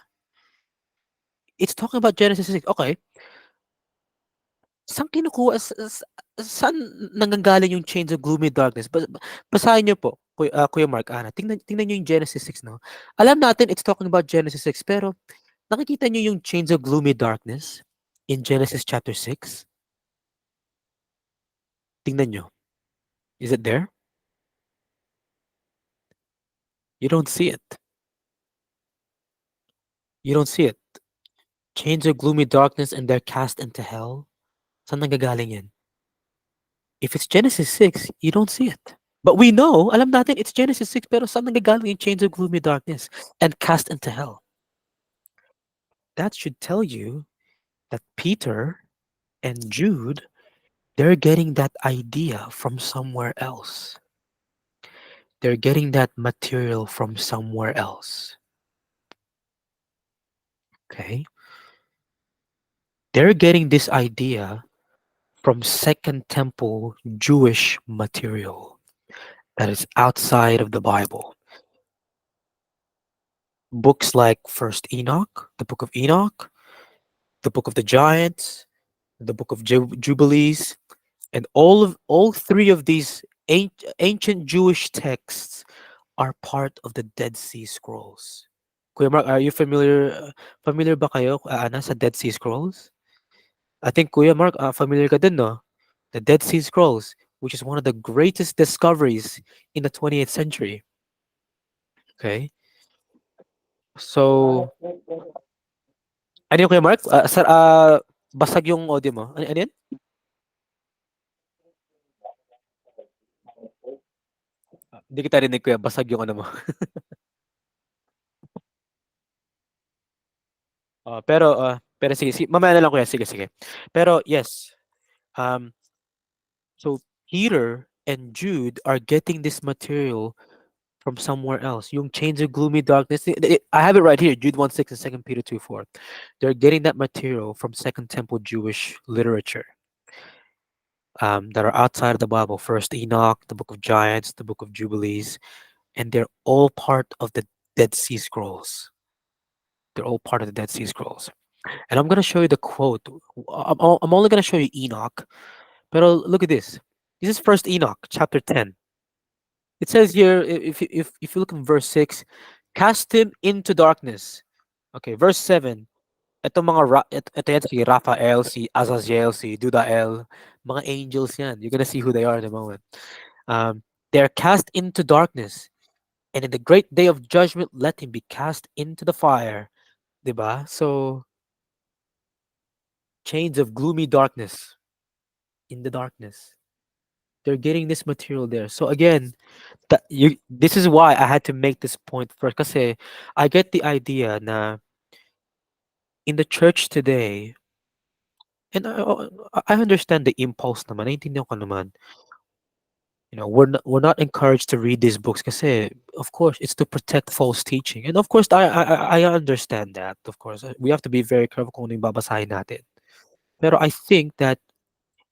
It's talking about Genesis 6. Okay, saan kinukuha saan nanggagaling yung chains of gloomy darkness? Basahin niyo po, Kuya Mark, Ana. Tingnan niyo yung Genesis 6, no? Alam natin it's talking about Genesis 6, pero nakikita niyo yung chains of gloomy darkness in Genesis chapter 6? Tingnan niyo. Is it there? You don't see it. You don't see it. Chains of gloomy darkness and they're cast into hell. Saan nanggagaling yan? If it's Genesis 6, you don't see it. But we know, alam natin, it's Genesis 6, pero saan nanggagaling yung chains of gloomy darkness and cast into hell? That should tell you that Peter and Jude, they're getting that idea from somewhere else. They're getting that material from somewhere else. Okay? They're getting this idea from Second Temple Jewish material that is outside of the Bible. Books like First Enoch, the Book of Enoch, the Book of the Giants, the Book of Jubilees, and all three of these ancient Jewish texts are part of the Dead Sea Scrolls. Kuya Mark, are you familiar ba kayo, Ana, sa Dead Sea Scrolls? I think Kuya Mark, familiar ka din, no? The Dead Sea Scrolls, which is one of the greatest discoveries in the 20th century. Okay? So, ano yun, Kuya Mark? Basag yung audio mo. Ano yun? Hindi kita rinig, Kuya. Basag yung ano mo. Pero sige, mamaya na lang, Kuya. Sige, sige. Pero yes, um, so Peter and Jude are getting this material from somewhere else. Yung chains of gloomy darkness. I have it right here, Jude 1:6 and 2 Peter 2:4. They're getting that material from Second Temple Jewish literature that are outside of the Bible. First Enoch, the Book of Giants, the Book of Jubilees, and they're all part of the Dead Sea Scrolls. They're all part of the Dead Sea Scrolls. And I'm going to show you the quote. I'm only going to show you Enoch. But look at this. This is First Enoch, chapter 10. It says here, if you look in verse 6, cast him into darkness. Okay, verse 7. Ito mga ito yan si Raphael, si Azazel, si Dudael, mga angels yan. You're gonna see who they are in a moment. They're cast into darkness, and in the great day of judgment, let him be cast into the fire. Diba? So, chains of gloomy darkness in the darkness. They're getting this material there. So again, this is why I had to make this point first. Kasi I get the idea na in the church today, and I understand the impulse naman. Naiintindihan ko naman. We're not encouraged to read these books kasi of course it's to protect false teaching. And of course I understand that. Of course, we have to be very careful kung ano yung babasahin natin. Pero I think that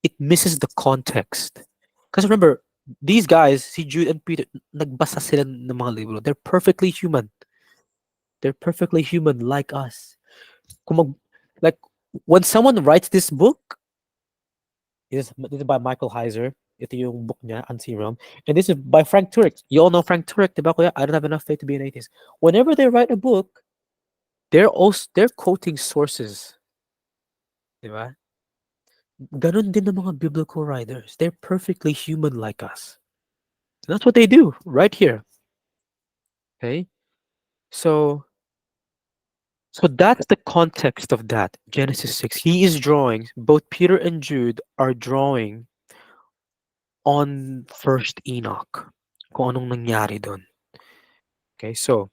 it misses the context. Because remember, these guys, si Jude and Peter, nagbasa sila ng mga libro. They're perfectly human. They're perfectly human like us. Kung like, when someone writes this book, this is by Michael Heiser. Ito yung book niya, Unseen Realm. And this is by Frank Turek. You all know Frank Turek, diba, kuya? I don't have enough faith to be an atheist. Whenever they write a book, they're quoting sources. Diba? Ganon din ng mga biblical writers. They're perfectly human like us. That's what they do right here. Okay? So that's the context of that. Genesis 6. He is drawing, both Peter and Jude are drawing on First Enoch. Kung anong nangyari doon. Okay, so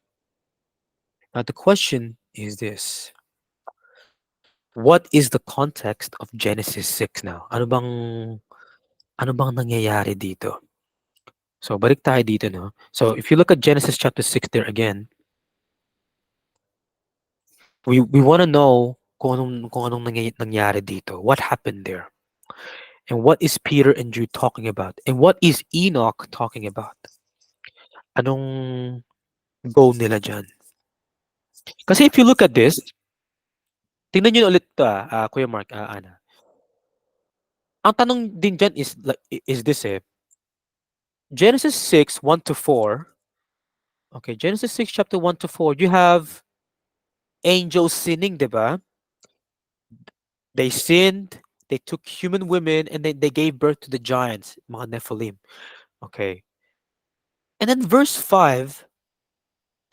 now the question is this. What is the context of Genesis 6 now? Ano bang nangyayari dito? So balik tayo dito, no? So if you look at Genesis chapter 6 there again, we want to know kung anong nangyari dito. What happened there? And what is Peter and Jude talking about? And what is Enoch talking about? Anong goal nila dyan? Kasi if you look at this, tingnan nyo ulit to Kuya Mark, Ana. Ang tanong din dyan is, like, is this Genesis 6, 1 to 4. Okay, Genesis 6, chapter 1 to 4, you have angels sinning, diba? They sinned, they took human women, and then they gave birth to the giants, mga Nephilim. Okay. And then verse 5,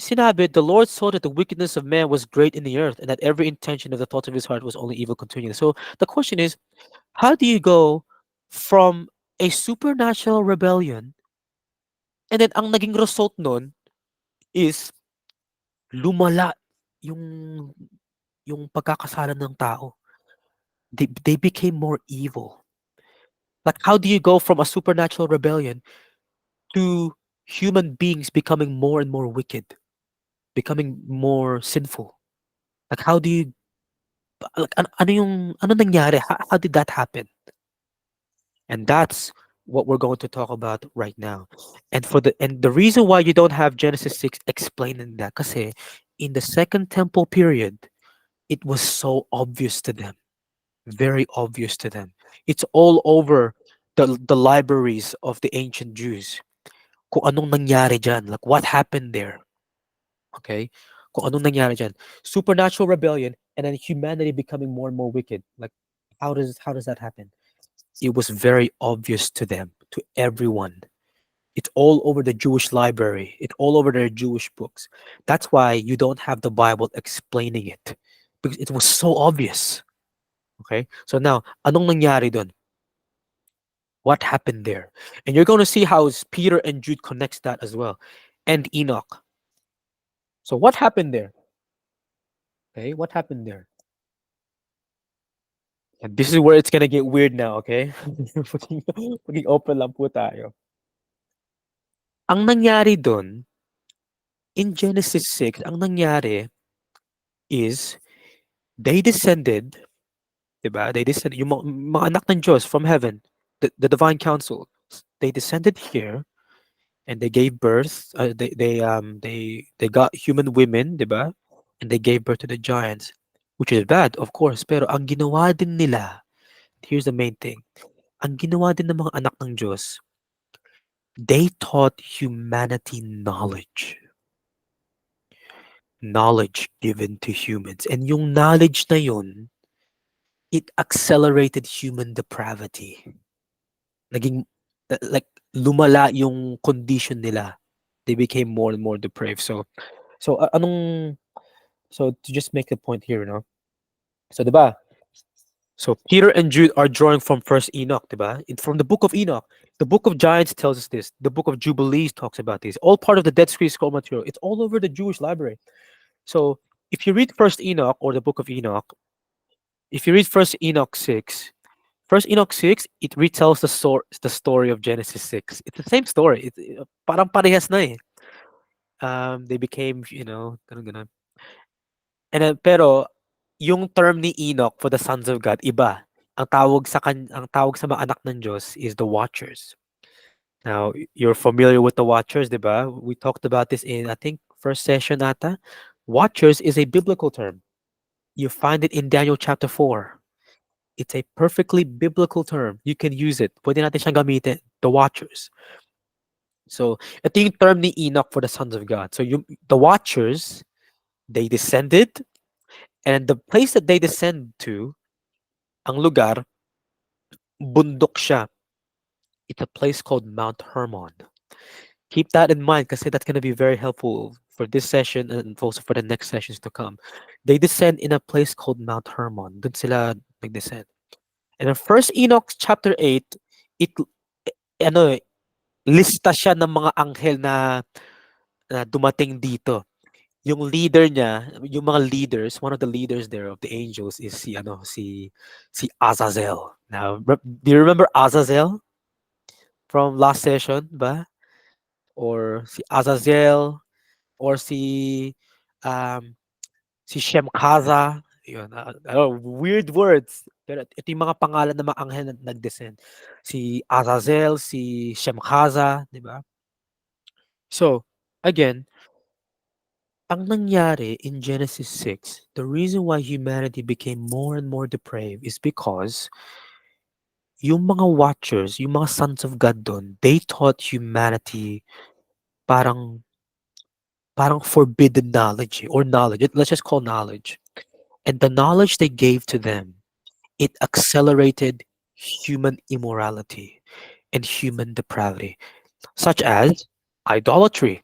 sinabi, the Lord saw that the wickedness of man was great in the earth, and that every intention of the thoughts of his heart was only evil continually. So the question is, how do you go from a supernatural rebellion, and then ang naging result nun is lumala yung pagkakasala ng tao. They became more evil. Like, how do you go from a supernatural rebellion to human beings becoming more and more wicked, becoming more sinful? Like, how do you, like, ano nangyari? How did that happen? And that's what we're going to talk about right now. And the reason why you don't have Genesis 6 explaining that, kasi in the Second Temple period, it was so obvious to them, very obvious to them. It's all over the libraries of the ancient Jews. Kung anong nangyari dyan, like what happened there. Okay? Kung anong nangyari dyan. Supernatural rebellion and then humanity becoming more and more wicked. Like, how does that happen? It was very obvious to them, to everyone. It's all over the Jewish library. It's all over their Jewish books. That's why you don't have the Bible explaining it, because it was so obvious. Okay? So now, anong nangyari doon? What happened there? And you're going to see how Peter and Jude connects that as well. And Enoch. So what happened there? Okay, what happened there? And this is where it's gonna get weird now, okay? Maging open lang po tayo. Ang nangyari doon, in Genesis 6, ang nangyari is they descended, diba? They descended, yung mga anak ng Diyos from heaven, the divine council, they descended here and they gave birth. They got human women, diba? And they gave birth to the giants, which is bad, of course. Pero ang ginawa din nila, here's the main thing. Ang ginawa din ng mga anak ng Diyos, they taught humanity knowledge. Knowledge given to humans. And yung knowledge na yun, it accelerated human depravity. Naging, like, lumala yung condition nila. They became more and more depraved. So to just make the point here, no? So, diba? So Peter and Jude are drawing from First Enoch, diba? From the book of Enoch. The book of Giants tells us this. The book of Jubilees talks about this. All part of the Dead Sea Scroll material. It's all over the Jewish library. So if you read First Enoch or the book of Enoch, if you read First Enoch 6, it retells the story of Genesis 6. It's the same story. Parang parehas na eh. They became, ganun ganun. And then, pero yung term ni Enoch for the sons of God, iba. Ang tawag sa mga anak ng Diyos is the watchers. Now, you're familiar with the watchers, diba? We talked about this in, I think, first session ata. Watchers is a biblical term. You find it in Daniel chapter 4. It's a perfectly biblical term. You can use it. Pwede natin siyang gamitin. The watchers. So, ito yung term ni Enoch for the sons of God. So, the watchers, they descended, and the place that they descend to, ang lugar, bundok siya. It's a place called Mount Hermon. Keep that in mind kasi that's going to be very helpful for this session and also for the next sessions to come. They descend in a place called Mount Hermon. Doon sila nag-descend. And in First Enoch chapter 8, it ano lista siya ng mga anghel na dumating dito. Yung leader niya, yung mga leaders, one of the leaders there of the angels is si Azazel. Now, do you remember Azazel from last session ba? Or si Azazel or um si Shemkaza. Yun, weird words. Pero ito yung mga pangalan ng mga anghel na nag-descend. Si Azazel, si Shemhaza, di ba? So, again, ang nangyari in Genesis 6, the reason why humanity became more and more depraved is because yung mga watchers, yung mga sons of God doon, they taught humanity parang parang forbidden knowledge or knowledge. Let's just call knowledge. And the knowledge they gave to them, it accelerated human immorality and human depravity, such as idolatry,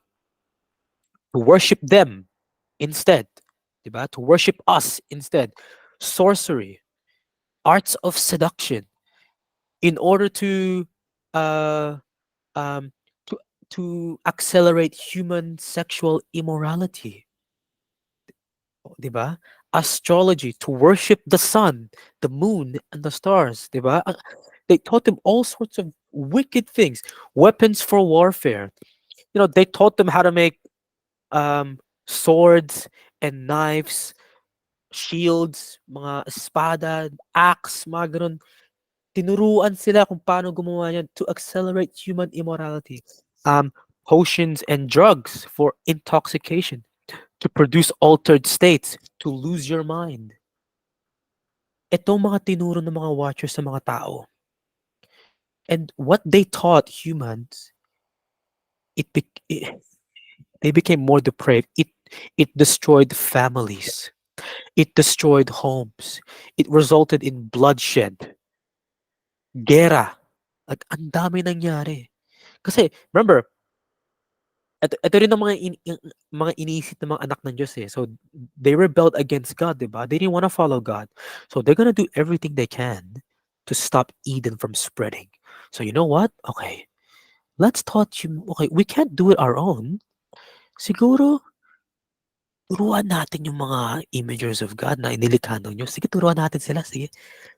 to worship them instead, diba? To worship us instead, sorcery, arts of seduction, in order uh, um, to, to accelerate human sexual immorality, 'di ba? Astrology, to worship the sun, the moon, and the stars, 'di ba? They taught them all sorts of wicked things, weapons for warfare. They taught them how to make swords and knives, shields, mga espada, axe, mga ganun. Tinuruan sila kung paano gumawa niyan to accelerate human immorality. Um, Potions and drugs for intoxication, to produce altered states, to lose your mind. Itong mga tinuro ng mga watchers sa mga tao. And what they taught humans, they became more depraved. It destroyed families. It destroyed homes. It resulted in bloodshed, gera. Like, ang dami nangyari. Kasi, remember, ito rin ang mga iniisip ng mga anak ng Diyos eh. So, they rebelled against God, diba? They didn't want to follow God. So, they're gonna do everything they can to stop Eden from spreading. So, you know what? Okay, let's teach you, okay, we can't do it our own. Siguro, turuan natin yung mga imagers of God na inilikha ng Diyos. Sige, turuan natin sila. Sige,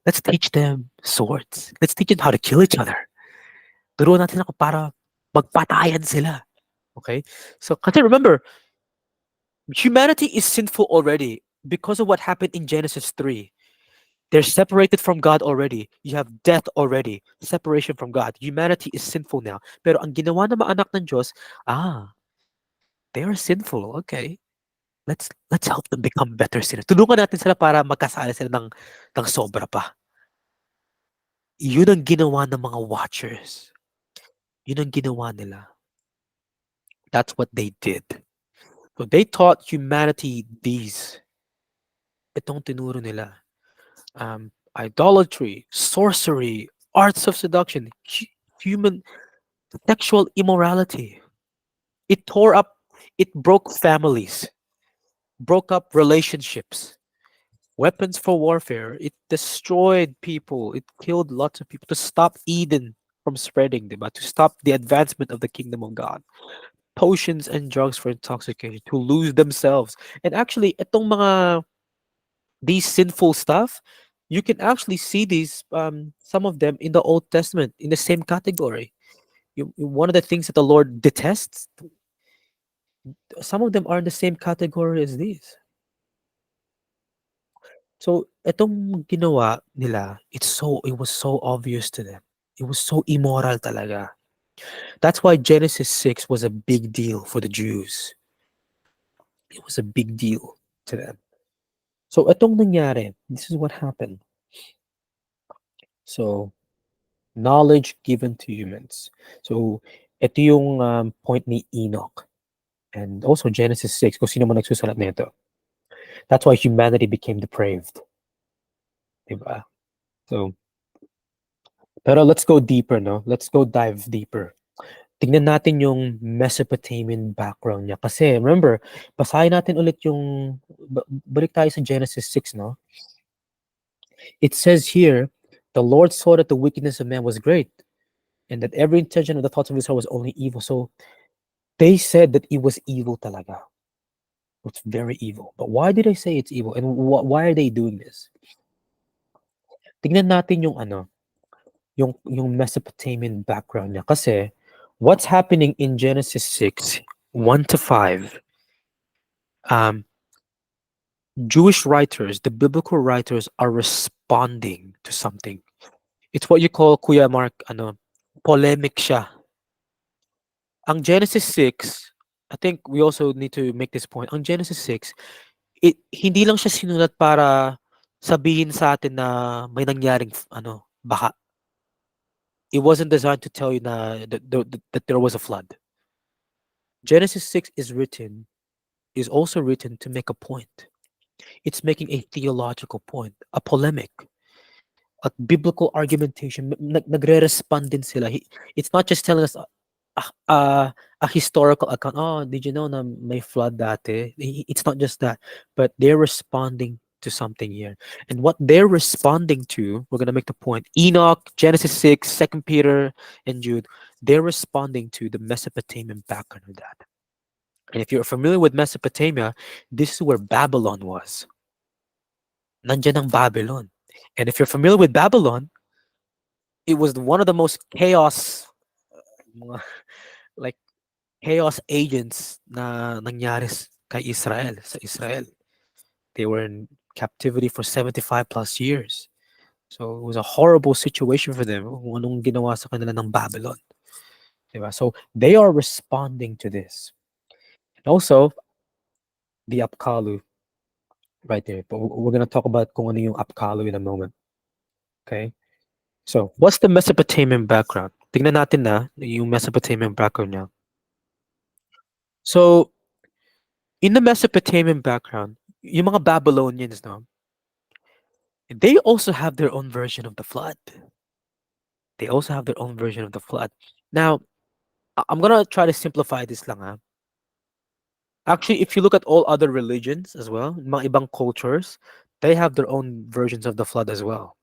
let's teach them swords. Let's teach them how to kill each other. Turuan natin sila kung para magpatayan sila. Okay? So, kasi remember, humanity is sinful already because of what happened in Genesis 3. They're separated from God already. You have death already. Separation from God. Humanity is sinful now. Pero ang ginawa ng mga anak ng Diyos, they are sinful. Okay. Let's help them become better sinners. Tulungan natin sila para magkasala sila ng sobra pa. Yun ang ginawa ng mga watchers. Yun ang ginawa nila. That's what they did. So they taught humanity these. Itong tinuro nila. Idolatry, sorcery, arts of seduction, human sexual immorality. It broke families, broke up relationships, weapons for warfare. It destroyed people. It killed lots of people to stop Eden from spreading, diba? To stop the advancement of the kingdom of God. Potions and drugs for intoxication, to lose themselves. And actually, these sinful stuff, you can actually see these some of them in the Old Testament in the same category. One of the things that the Lord detests, some of them are in the same category as these. So itong ginawa nila, it was so obvious to them. It was so immoral talaga. That's why Genesis 6 was a big deal for the Jews. It was a big deal to them. So itong nangyari, this is what happened. So knowledge given to humans. So ito yung point ni Enoch. And also Genesis 6, kung sino man nagsusulat nito. That's why humanity became depraved. Diba? So, pero let's go deeper, no? Let's go dive deeper. Tingnan natin yung Mesopotamian background niya. Kasi, remember, basahin natin ulit yung, balik tayo sa Genesis 6, no? It says here, the Lord saw that the wickedness of man was great, and that every intention of the thoughts of Israel was only evil. So, they said that it was evil talaga. It's very evil. But why did I say it's evil? And why are they doing this? Tingnan natin yung yung Mesopotamian background niya. Kasi, what's happening in Genesis 6, 1 to 5, Jewish writers, the biblical writers, are responding to something. It's what you call, Kuya Mark, polemic siya. Ang Genesis 6, I think we also need to make this point. Ang Genesis 6, hindi lang siya sinulat para sabihin sa atin na may nangyaring baha. It wasn't designed to tell you na that there was a flood. Genesis 6 is also written to make a point. It's making a theological point, a polemic, a biblical argumentation. Nagre-respond din sila. It's not just telling us a historical account. Oh, did you know na may flood dati? It's not just that, but they're responding to something here. And what they're responding to, we're going to make the point. Enoch, Genesis 6, Second Peter, and Jude, they're responding to the Mesopotamian background of that. And if you're familiar with Mesopotamia, this is where Babylon was. Nandiyan ang Babylon. And if you're familiar with Babylon, it was one of the most chaos, mga- like chaos agents na nangyari kay Israel, sa Israel. They were in captivity for 75 plus years. So it was a horrible situation for them. Kung anong ginawa sa kanila ng Babylon. Diba? So they are responding to this. And also, the Apkallu right there. But we're going to talk about kung ano yung Apkallu in a moment. Okay? So, what's the Mesopotamian background? Tingnan natin na yung Mesopotamian background niya. So, in the Mesopotamian background, yung mga Babylonians, no, they also have their own version of the flood. They also have their own version of the flood. Now, I'm gonna try to simplify this lang ha. Actually, if you look at all other religions as well, mga ibang cultures, they have their own versions of the flood as well.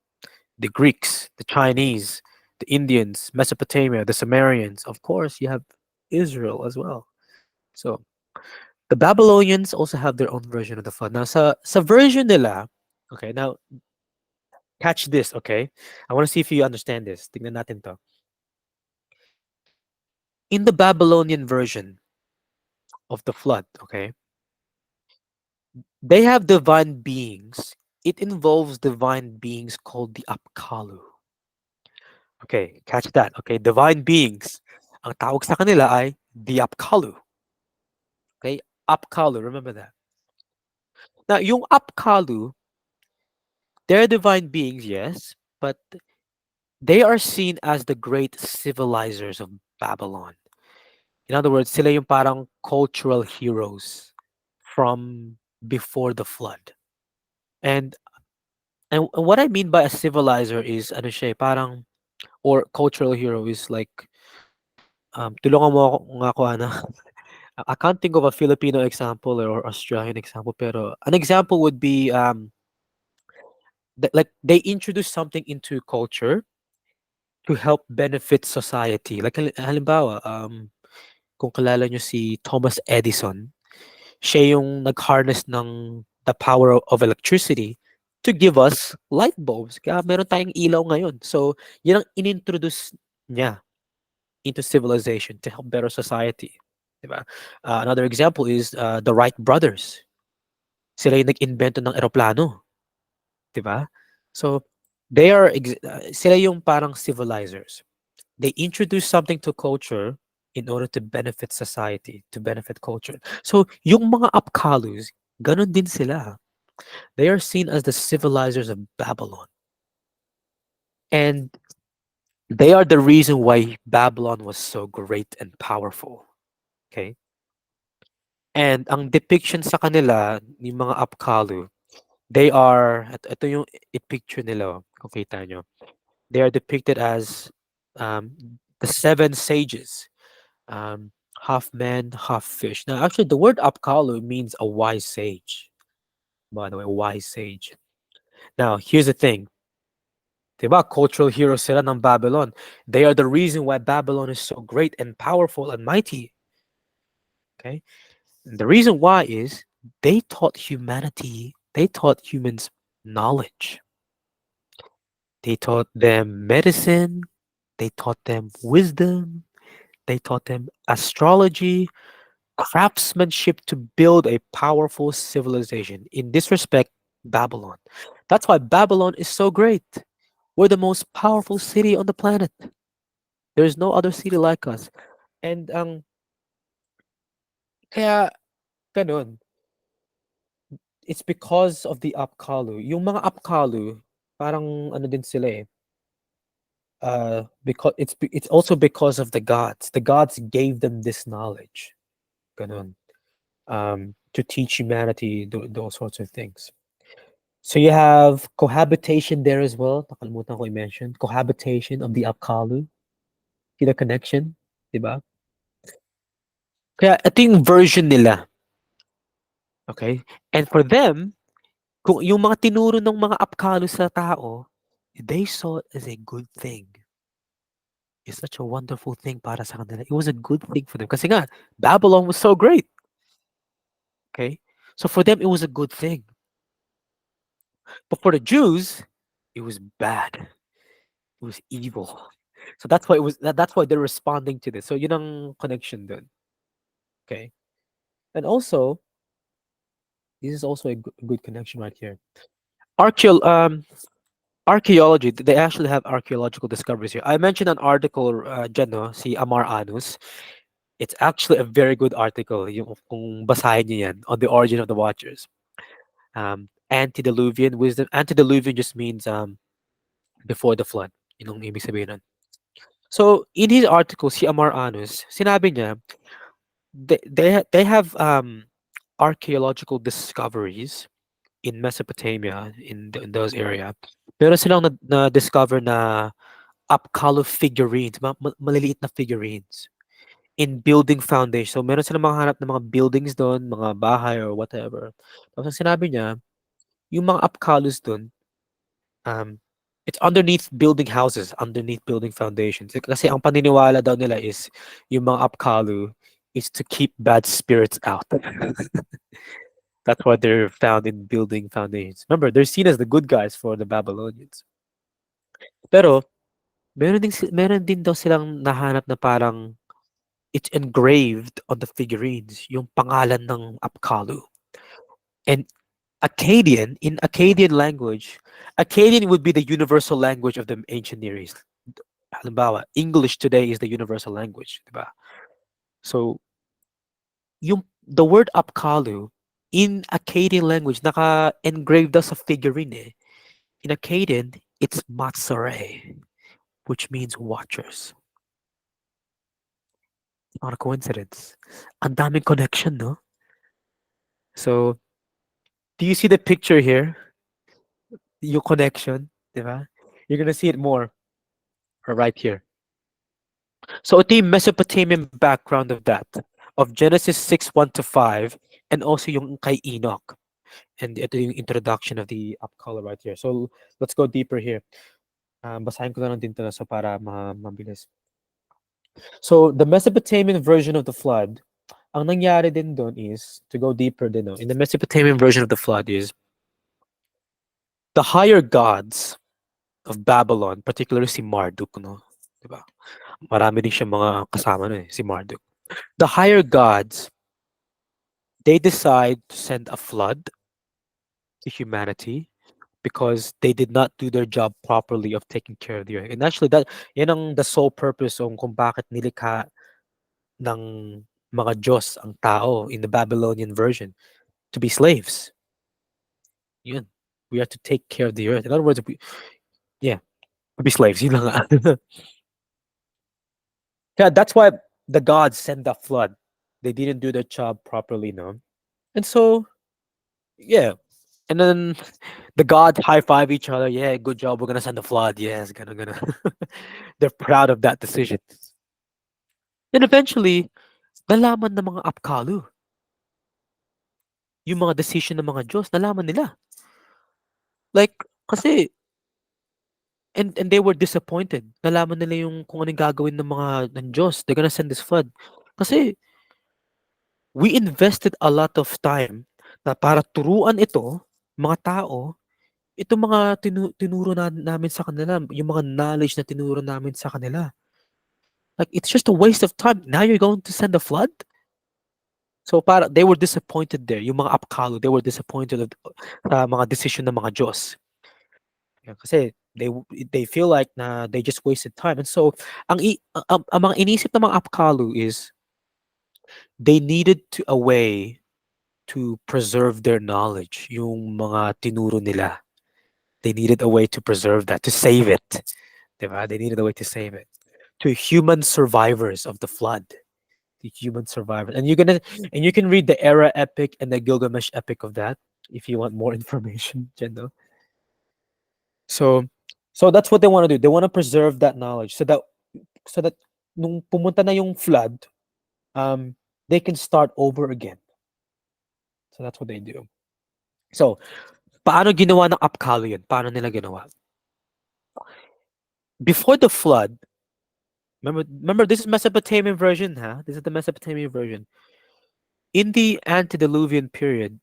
The Greeks, the Chinese, the Indians, Mesopotamia, the Sumerians. Of course, you have Israel as well. So, the Babylonians also have their own version of the flood. Now, sa version nila, okay, now catch this, okay? I want to see if you understand this. Tingnan natin to. In the Babylonian version of the flood, okay, they have divine beings. It involves divine beings called the Apkallu. Okay, catch that. Okay, divine beings. Ang tawag sa kanila ay the Apkallu. Okay, Apkallu, remember that. Now, yung Apkallu, they're divine beings, yes, but they are seen as the great civilizers of Babylon. In other words, sila yung parang cultural heroes from before the flood. And and what I mean by a civilizer is ano siya, parang or cultural hero is like tulungan mo ako nga ako ana. I can't think of a Filipino example or Australian example, pero an example would be like they introduce something into culture to help benefit society. Like halimbawa, kung kilala nyo si Thomas Edison, siya yung nag-harness ng the power of electricity to give us light bulbs. Kaya meron tayong ilaw ngayon. So, yun ang inintroduce niya into civilization to help better society. Diba? Another example is the Wright brothers. Sila yung nag-invento ng eroplano. Diba? So, sila yung parang civilizers. They introduce something to culture in order to benefit society, to benefit culture. So, yung mga Apkallus, ganun din sila. They are seen as the civilizers of Babylon. And they are the reason why Babylon was so great and powerful. Okay? And ang depiction sa kanila, yung mga Apkallu, ito yung i-picture nila, kung kita nyo. They are depicted as um, the seven sages, half man, half fish. Now, actually, the word Apkallu means a wise sage. By the way, wise sage. Now, here's the thing. Diba? Cultural heroes sila ng Babylon. They are the reason why Babylon is so great and powerful and mighty. Okay? And the reason why is they taught humans knowledge. They taught them medicine, they taught them wisdom, they taught them astrology, craftsmanship to build a powerful civilization. In this respect, Babylon. That's why Babylon is so great. We're the most powerful city on the planet. There's no other city like us. And kaya ganun, it's because of the Apkallu. Yung mga Apkallu, parang ano din sila eh. Because it's also because of the gods. The gods gave them this knowledge. Ganun. To teach humanity those sorts of things. So you have cohabitation there as well. Nakalimutan ko i-mention. Cohabitation of the Apkallu. See the connection? Diba? Kaya ito yung version nila. Okay? And for them, kung yung mga tinuro ng mga Apkallu sa tao, they saw it as a good thing. It's such a wonderful thing para sa kanila. It was a good thing for them. Kasi nga, Babylon was so great. Okay? So for them, it was a good thing. But for the Jews, it was bad. It was evil. So that's why that's why they're responding to this. So yun ang connection dun. Okay? And also, this is also a good connection right here. Archeo- um, Archaeology, they actually have archaeological discoveries here. I mentioned an article dyan, no, si Amar Anus. It's actually a very good article, yung kung basahin niyo yan, on the origin of the Watchers. Antediluvian wisdom. Antediluvian just means before the flood. Yun ang ibig sabihin nun. So, in his article, si Amar Anus, sinabi niya, they have archaeological discoveries in Mesopotamia, in those area. Meron silang na-discover na Apkallu figurines, maliliit na figurines in building foundation. So, meron silang makahanap ng mga buildings doon, mga bahay or whatever. Tapos ang sinabi niya, yung mga Apkallus doon, um, it's underneath building houses, underneath building foundations. Kasi ang paniniwala daw nila is yung mga Apkallu is to keep bad spirits out. That's why they're found in building foundations. Remember, they're seen as the good guys for the Babylonians. Pero, meron din daw silang nahanap na parang it's engraved on the figurines, yung pangalan ng Apkallu. And in Akkadian language, Akkadian would be the universal language of the ancient Near East. Halimbawa, English today is the universal language, diba? So, the word Apkallu in Akkadian language naka-engraved daw sa figurine eh. In Akkadian, it's Matsare, which means watchers. Not a coincidence. Ang daming connection, no? So, do you see the picture here? Your connection, diba? You're gonna see it more right here. So ito yung Mesopotamian background of that, of Genesis 6:1 to 5, and also yung kay Enoch. And ito yung introduction of the Apkallu right here. So let's go deeper here. Basahin ko na lang din ito so para mabilis. So the Mesopotamian version of the flood, ang nangyari din doon is, to go deeper din, no, in the Mesopotamian version of the flood is, the higher gods of Babylon, particularly si Marduk, no? Diba? Marami din siya mga kasama no, si Marduk. The higher gods, they decide to send a flood to humanity because they did not do their job properly of taking care of the earth. And actually, yan ang the sole purpose kung bakit nilikha ng mga Diyos ang tao in the Babylonian version, to be slaves. Yun. We have to take care of the earth. In other words, to be slaves. Yun lang nga. Yeah, that's why the gods sent the flood. They didn't do their job properly, no? And so, yeah. And then the gods high five each other. Yeah, good job. We're gonna send the flood. Yes, gonna. They're proud of that decision. Then eventually, nalaman ng mga Apkallu. Yung mga decision ng mga Diyos, nalaman nila. Like, kasi, and they were disappointed. Nalaman nila yung kung anong gagawin ng Diyos. They're gonna send this flood. Kasi, we invested a lot of time na para turuan ito, mga tao, itong mga tinuro namin sa kanila, yung mga knowledge na tinuro namin sa kanila. Like, it's just a waste of time. Now you're going to send a flood? So para they were disappointed there. Yung mga Apkallu, they were disappointed sa mga decision ng mga Diyos. Yeah, kasi they feel like na they just wasted time. And so ang mga inisip ng mga Apkallu is they needed to a way to preserve their knowledge, yung mga tinuro nila. They needed a way to preserve that, to save it. Diba? They needed a way to save it. To human survivors of the flood. The human survivors. And you can read the Era epic and the Gilgamesh epic of that if you want more information, Jendo. So so that's what they want to do. They want to preserve that knowledge so that nung pumunta na yung flood, um they can start over again. So that's what they do. So paano ginawa ng Apkallu yun? Paano nila ginawa? Before the flood, remember this is Mesopotamian version, huh? This is the Mesopotamian version. In the antediluvian period,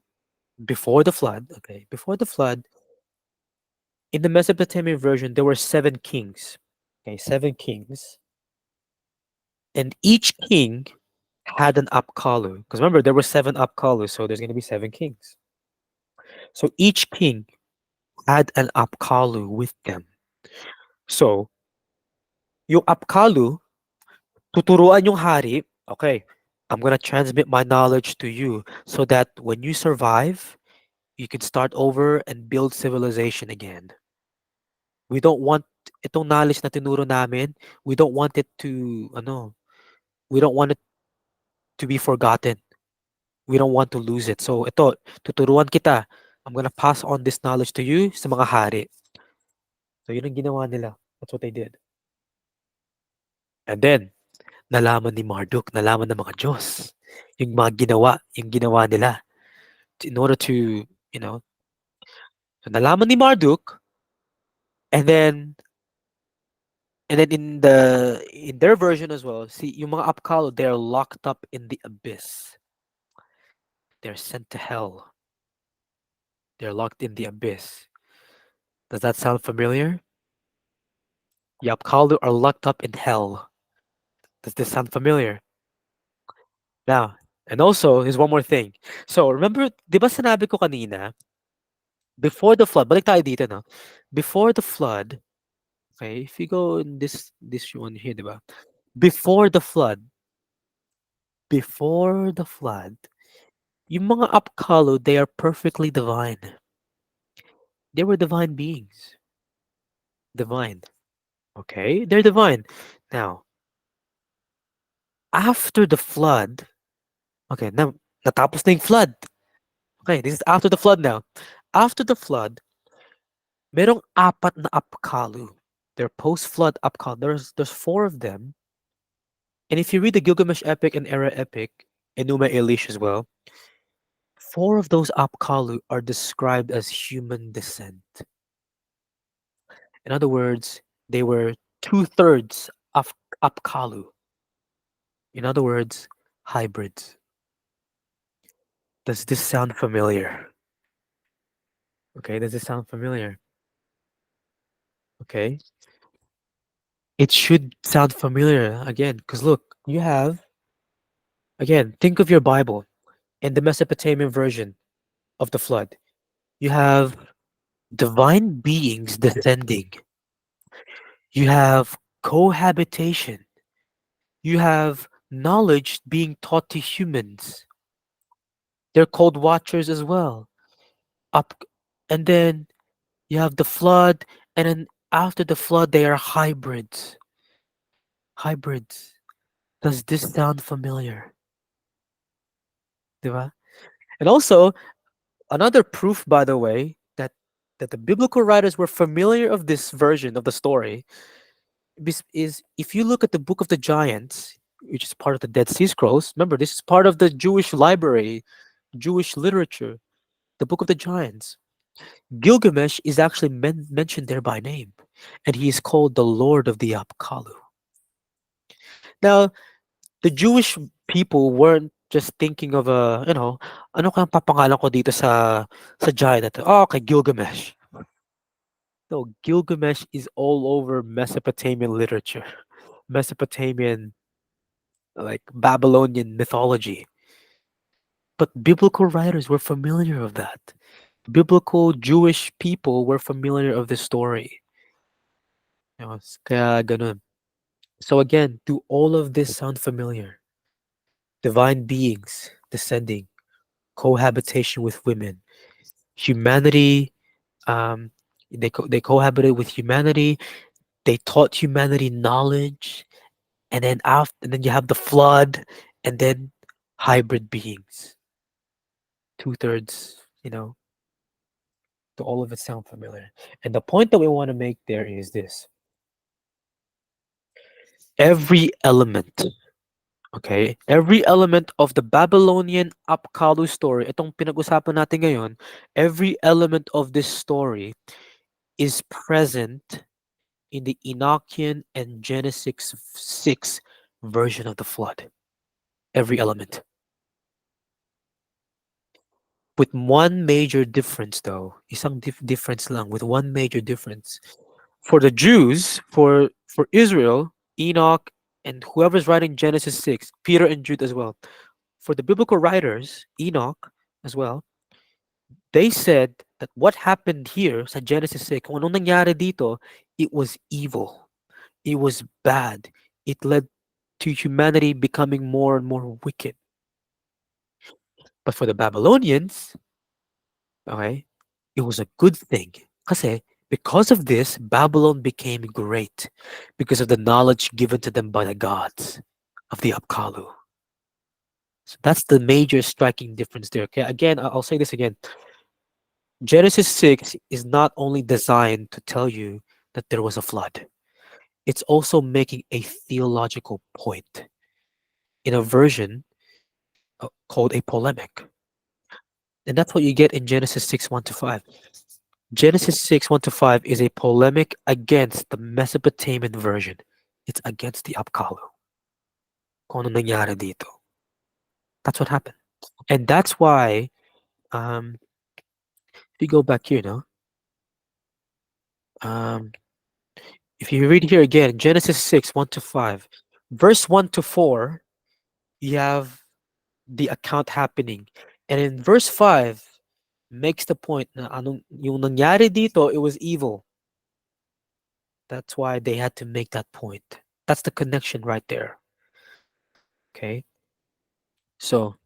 before the flood, okay, before the flood, in the Mesopotamian version, there were 7 kings. Okay, 7 kings. And each king had an Apkallu. Because remember, there were 7 Apkallu, so there's gonna be 7 kings. So each king had an Apkallu with them. So, yung Apkallu, tuturuan yung hari, okay, I'm gonna transmit my knowledge to you so that when you survive, you can start over and build civilization again. We don't want itong knowledge na tinuro namin, we don't want it to, we don't want it to be forgotten. We don't want to lose it. So ito, tuturuan kita. I'm gonna pass on this knowledge to you sa mga hari. So yun ang ginawa nila. That's what they did. And then, nalaman ni Marduk, nalaman ng mga Diyos, yung ginawa nila in order to, you know, so nalaman ni Marduk, and then in their version as well, see yung mga Apkallu, they're locked up in the abyss. They're sent to hell. They're locked in the abyss. Does that sound familiar? The Apkallu are locked up in hell. Does this sound familiar? Now, and also, here's one more thing. So, remember, di ba sinabi ko kanina, before the flood, balik tayo dito, no? Before the flood, okay, if you go in this one here, di ba? Before the flood, yung mga Apkallu, they are perfectly divine. They were divine beings. Divine. Okay? They're divine. Now, after the flood, okay, now, natapos na yung flood. Okay, this is after the flood now. After the flood, merong 4 na Apkallu. They're post-flood Apkallu. There's 4 of them. And if you read the Gilgamesh epic and Era epic, Enuma Elish as well, 4 of those Apkallu are described as human descent. In other words, they were 2/3 of Apkallu. In other words, hybrids. Does this sound familiar? Okay, does this sound familiar? Okay. It should sound familiar again, because look, you have, again, think of your Bible in the Mesopotamian version of the flood. You have divine beings descending, you have cohabitation, you have knowledge being taught to humans. They're called watchers as well. Up, and then you have the flood, and then after the flood, they are hybrids. Hybrids. Does this sound familiar? Diba? And also, another proof, by the way, that the biblical writers were familiar of this version of the story is if you look at the Book of the Giants, which is part of the Dead Sea Scrolls. Remember, this is part of the Jewish library, Jewish literature, the Book of the Giants. Gilgamesh is actually mentioned there by name, and he is called the Lord of the Apkallu. Now, the Jewish people weren't just thinking of ano kang papangalan ko dito sa giant na to? Oh, okay, Gilgamesh. No, Gilgamesh is all over Mesopotamian literature, Mesopotamian, like Babylonian mythology. But biblical writers were familiar of that. Biblical Jewish people were familiar of this story. Kaya ganun. So again, do all of this sound familiar? Divine beings descending, cohabitation with women, humanity. They cohabited with humanity. They taught humanity knowledge, and then after, and then you have the flood, and then hybrid beings. 2/3. Do all of it sound familiar? And the point that we want to make there is this: every element, okay, every element of the Babylonian Apkallu story, itong pinag-usapan natin ngayon, every element of this story is present in the Enochian and Genesis 6 version of the flood. Every element. With one major difference though, isang difference lang, with one major difference. For the Jews, for Israel, Enoch and whoever's writing Genesis 6, Peter and Jude as well. For the biblical writers, Enoch as well, they said that what happened here sa Genesis 6, kung anong nangyari dito, it was evil. It was bad. It led to humanity becoming more and more wicked. But for the Babylonians, okay, it was a good thing. Kasi because of this, Babylon became great because of the knowledge given to them by the gods of the Apkallu. So that's the major striking difference there. Okay, again, I'll say this again. Genesis 6 is not only designed to tell you that there was a flood, it's also making a theological point in a version called a polemic. And that's what you get in Genesis 6 1 to 5. Genesis 6 1 to 5 is a polemic against the Mesopotamian version. It's against the Apkallu. Kung ano nangyari dito. That's what happened. And that's why, if you go back here, no? Um, if you read here again, Genesis 6 1 to 5, verse 1 to 4, you have the account happening. And in verse 5, makes the point na anong, yung nangyari dito, it was evil. That's why they had to make that point. That's the connection right there. Okay? So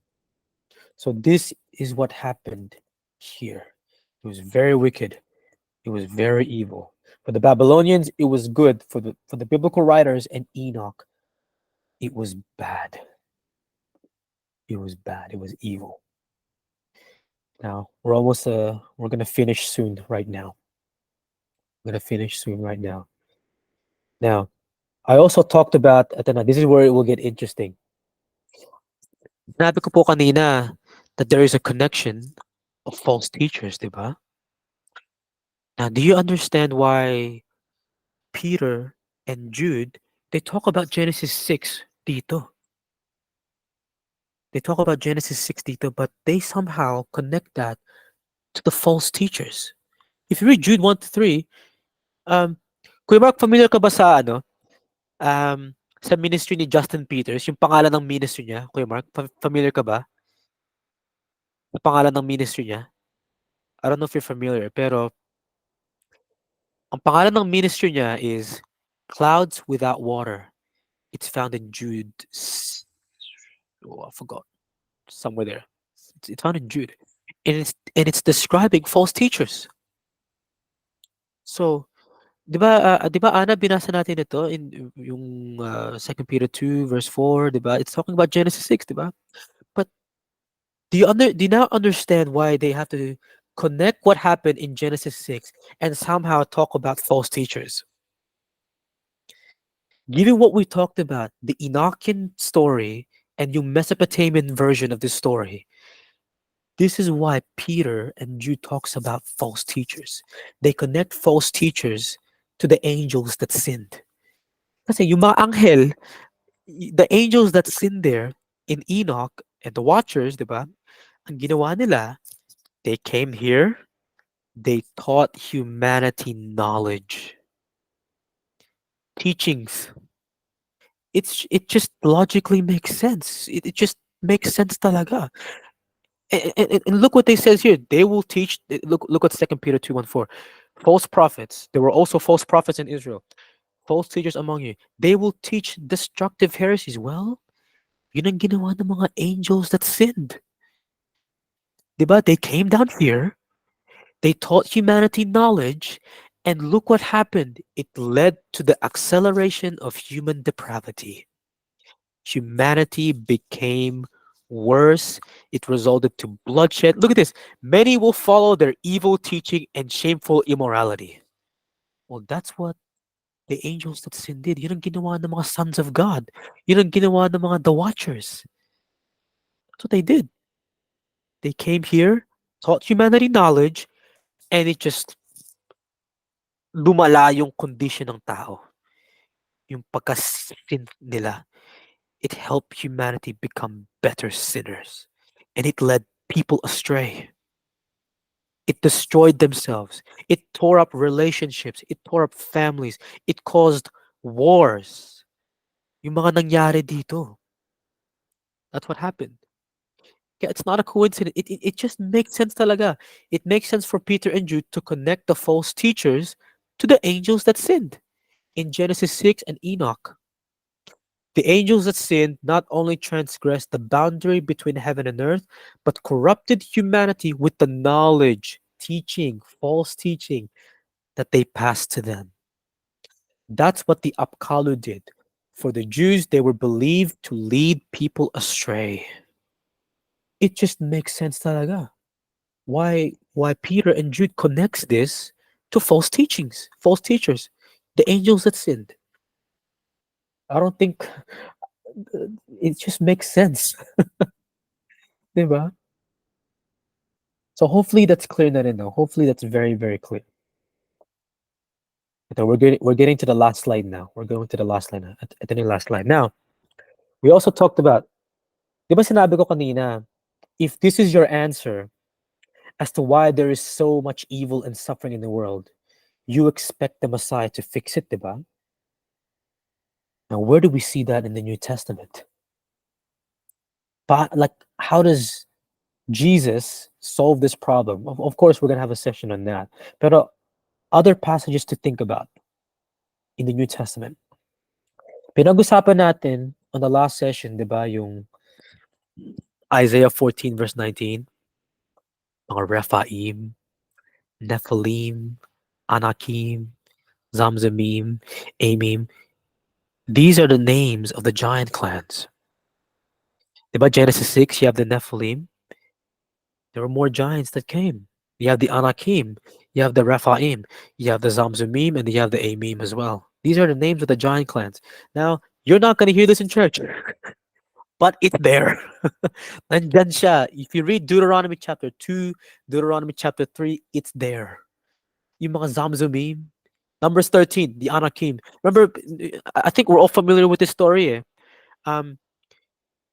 this is what happened here. It was very wicked. It was very evil. For the Babylonians, it was good. For the biblical writers and Enoch, it was bad. It was bad. It was evil. Now we're gonna finish soon right now. We're gonna finish soon right now. Now, I also talked about, ito na, this is where it will get interesting. Sinabi ko po kanina that there is a connection of false teachers, di ba? Now, do you understand why Peter and Jude, they talk about Genesis 6 dito? They talk about Genesis 6 dito, but they somehow connect that to the false teachers. If you read Jude 1 to 3, Kuya Mark, familiar ka ba sa sa ministry ni Justin Peters, yung pangalan ng ministry niya, Kuya Mark, familiar ka ba? Yung pangalan ng ministry niya? I don't know if you're familiar, pero ang pangalan ng ministry niya is Clouds Without Water. It's found in Jude. Oh, I forgot. Somewhere there. It's found in Jude. And it's describing false teachers. So, 'di ba Ana, binasa natin ito in yung 2 Peter 2 verse 4, 'di ba? It's talking about Genesis 6, 'di ba? But do you now understand why they have to connect what happened in Genesis 6 and somehow talk about false teachers? Given what we talked about, the Enochian story and yung Mesopotamian version of this story, this is why Peter and Jude talks about false teachers. They connect false teachers to the angels that sinned. Kasi yung mga anghel, the angels that sinned there in Enoch and the Watchers, di ba? Ang ginawa nila, they came here, they taught humanity knowledge, teachings. It just logically makes sense. It just makes sense talaga. And look what they says here. They will teach. Look what Second Peter 2:14. False prophets. There were also false prophets in Israel. False teachers among you. They will teach destructive heresies. Well, yun ang ginawa ng mga angels that sinned. Diba? They came down here. They taught humanity knowledge. And look what happened. It led to the acceleration of human depravity. Humanity became worse. It resulted to bloodshed. Look at this. Many will follow their evil teaching and shameful immorality. Well, that's what the angels that sinned did. Yun ang ginawa ng mga sons of God. Yun ang ginawa ng mga the watchers. That's what they did. They came here, taught humanity knowledge, and it just lumala yung condition ng tao. Yung pagka-sin nila. It helped humanity become better sinners. And it led people astray. It destroyed themselves. It tore up relationships. It tore up families. It caused wars. Yung mga nangyari dito. That's what happened. Yeah, it's not a coincidence. It just makes sense talaga. It makes sense for Peter and Jude to connect the false teachers to the angels that sinned in Genesis 6 and Enoch. The angels that sinned not only transgressed the boundary between heaven and earth, but corrupted humanity with the knowledge, teaching, false teaching that they passed to them. That's what the Apkallu did. For the Jews, they were believed to lead people astray. It just makes sense talaga. Why Peter and Jude connects this to false teachings, false teachers, the angels that sinned. I don't think it just makes sense. Diba? So hopefully that's clear na rin now. Hopefully that's very, very clear. Ito, we're getting to the last slide now. We're going to the last slide na. Ito na yung last slide. Now, we also talked about, di ba sinabi ko kanina, if this is your answer as to why there is so much evil and suffering in the world, you expect the Messiah to fix it, di ba? Now, where do we see that in the New Testament? But like, how does Jesus solve this problem? Of course, we're gonna have a session on that. But other passages to think about in the New Testament. Pinag-usapan natin on the last session, di ba, yung Isaiah 14 verse 19, mga Rephaim, Nephilim, Anakim, Zamzamim, Amim. These are the names of the giant clans. Di ba, Genesis 6, you have the Nephilim. There were more giants that came. You have the Anakim, you have the Rephaim, you have the Zamzumim, and you have the Amim as well. These are the names of the giant clans. Now, you're not going to hear this in church, but it's there. Nandyan siya. If you read Deuteronomy chapter 2, Deuteronomy chapter 3, it's there. Yung mga Zamzumim. Numbers 13, the Anakim. Remember, I think we're all familiar with this story.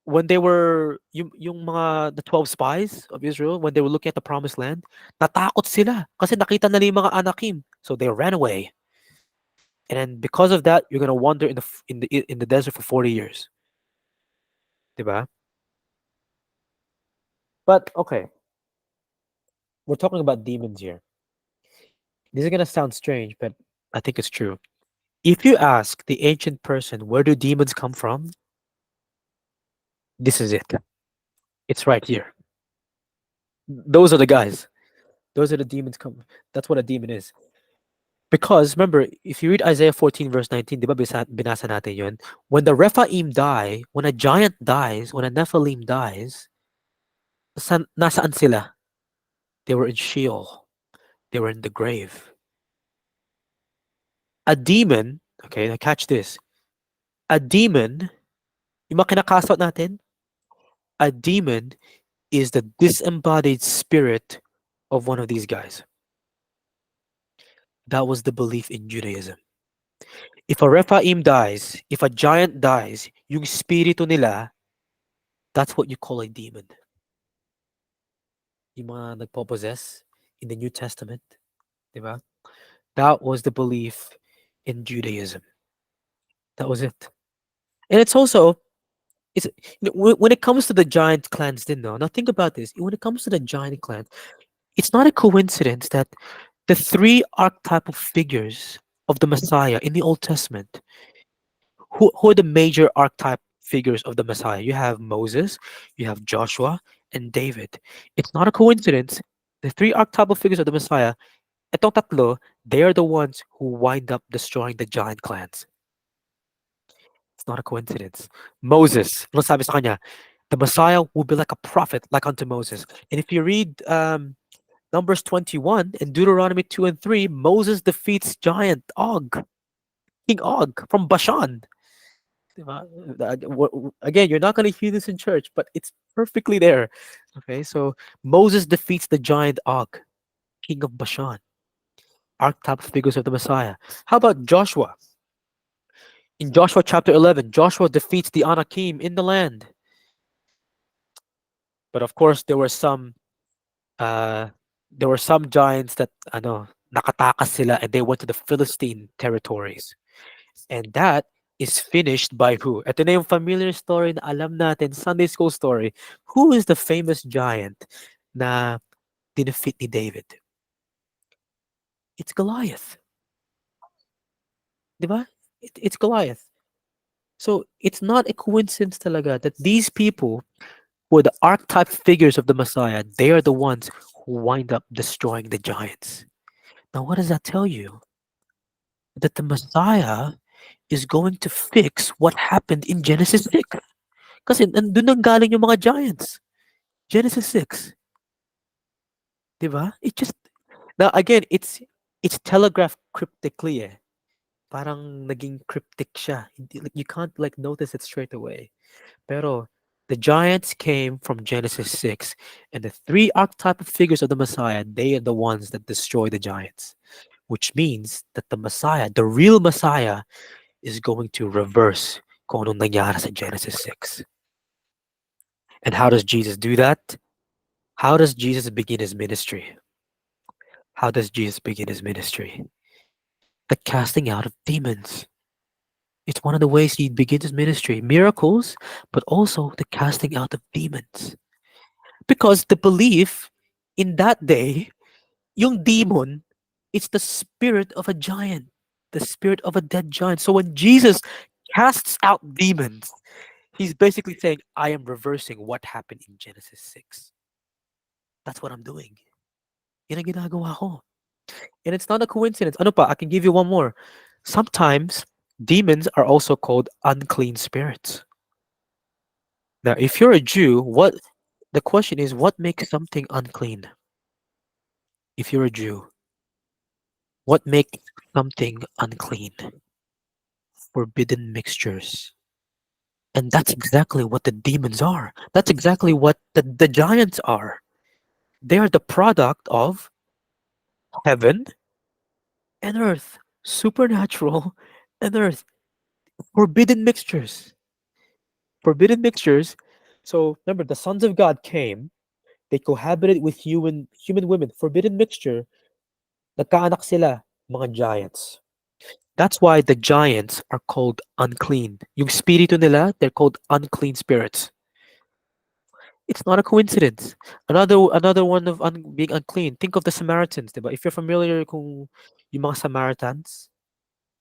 When they were yung mga the 12 spies of Israel, when they were looking at the promised land, natakot sila kasi nakita nila yung mga Anakim. So they ran away. And then because of that, you're going to wander in the desert for 40 years. Diba? But okay. We're talking about demons here. This is going to sound strange, but I think it's true. If you ask the ancient person, where do demons come from? This is it. It's right here. Those are the guys. Those are the demons come. That's what a demon is. Because remember, if you read Isaiah 14 verse 19, di ba binasa natin yun? When the Rephaim die, when a giant dies, when a Nephilim dies, nasaan sila? They were in Sheol. They were in the grave. A demon, okay, now catch this. A demon, yung mga kinakasot natin, a demon is the disembodied spirit of one of these guys. That was the belief in Judaism. If a Rephaim dies, if a giant dies, yung spirito nila, that's what you call a demon. Yung mga nagpo-possess in the New Testament, diba? That was the belief in Judaism. That was it. And it's also It's when it comes to the giant clans, din no. Now think about this. When it comes to the giant clans, it's not a coincidence that the three archetypal figures of the Messiah in the Old Testament, who are the major archetype figures of the Messiah? You have Moses, you have Joshua, and David. It's not a coincidence. The three archetypal figures of the Messiah, etong tatlo, they are the ones who wind up destroying the giant clans. It's not a coincidence. Moses, ano sabi sa kanya? The Messiah will be like a prophet, like unto Moses. And if you read Numbers 21 and Deuteronomy 2 and 3, Moses defeats giant Og, King Og from Bashan. Diba? Again, you're not going to hear this in church, but it's perfectly there. Okay, so Moses defeats the giant Og, king of Bashan, archetype figures of the Messiah. How about Joshua? In Joshua chapter 11, Joshua defeats the Anakim in the land. But of course, uh, there were some giants that nakatakas sila and they went to the Philistine territories. And that is finished by who? Ito na yung familiar story na alam natin, Sunday school story. Who is the famous giant na dinefeat ni David? It's Goliath. Di ba? It's Goliath. So it's not a coincidence talaga that these people who are the archetype figures of the Messiah, they are the ones who wind up destroying the giants. Now, what does that tell you? That the Messiah is going to fix what happened in Genesis 6. Kasi nandun nang galing yung mga giants. Genesis 6. Diba? It just, now again, it's telegraphed cryptically eh. Parang naging cryptic siya. Like, you can't like notice it straight away. Pero the giants came from Genesis 6, and the three archetypal figures of the Messiah, they are the ones that destroy the giants. Which means that the Messiah, the real Messiah, is going to reverse kung anong nangyari sa Genesis 6. And how does Jesus do that? How does Jesus begin his ministry? How does Jesus begin his ministry? The casting out of demons. It's one of the ways he begins his ministry. Miracles, but also the casting out of demons. Because the belief in that day, yung demon, it's the spirit of a giant, the spirit of a dead giant. So when Jesus casts out demons, he's basically saying, I am reversing what happened in Genesis 6. That's what I'm doing. Yan ang ginagawa ko. And it's not a coincidence. Ano pa? I can give you one more. Sometimes demons are also called unclean spirits. Now, if you're a Jew, what the question is, what makes something unclean? If you're a Jew, what makes something unclean? Forbidden mixtures. And that's exactly what the demons are. That's exactly what the giants are. They are the product of heaven and earth, supernatural and earth, forbidden mixtures. Forbidden mixtures. So remember, the sons of God came, they cohabited with human women. Forbidden mixture, nagkaanak sila, mga giants. That's why the giants are called unclean. Yung spirito nila, they're called unclean spirits. It's not a coincidence. Another one of being unclean. Think of the Samaritans, diba? If you're familiar kung yung mga Samaritans,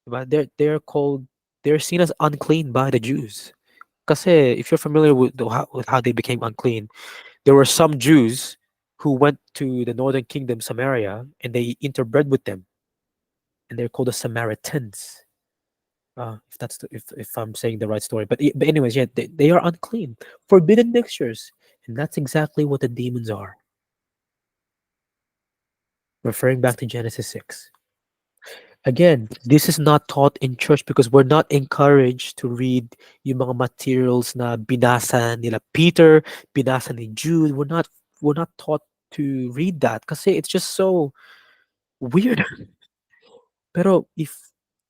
diba? They're seen as unclean by the Jews. Kasi if you're familiar with how they became unclean, there were some Jews who went to the northern kingdom, Samaria, and they interbred with them, and they're called the Samaritans. If I'm saying the right story, but anyways, yeah, they are unclean, forbidden mixtures, and that's exactly what the demons are. Referring back to Genesis 6. Again, this is not taught in church because we're not encouraged to read yung mga materials na binasa nila Peter, binasa ni Jude. We're not taught to read that kasi it's just so weird. Pero if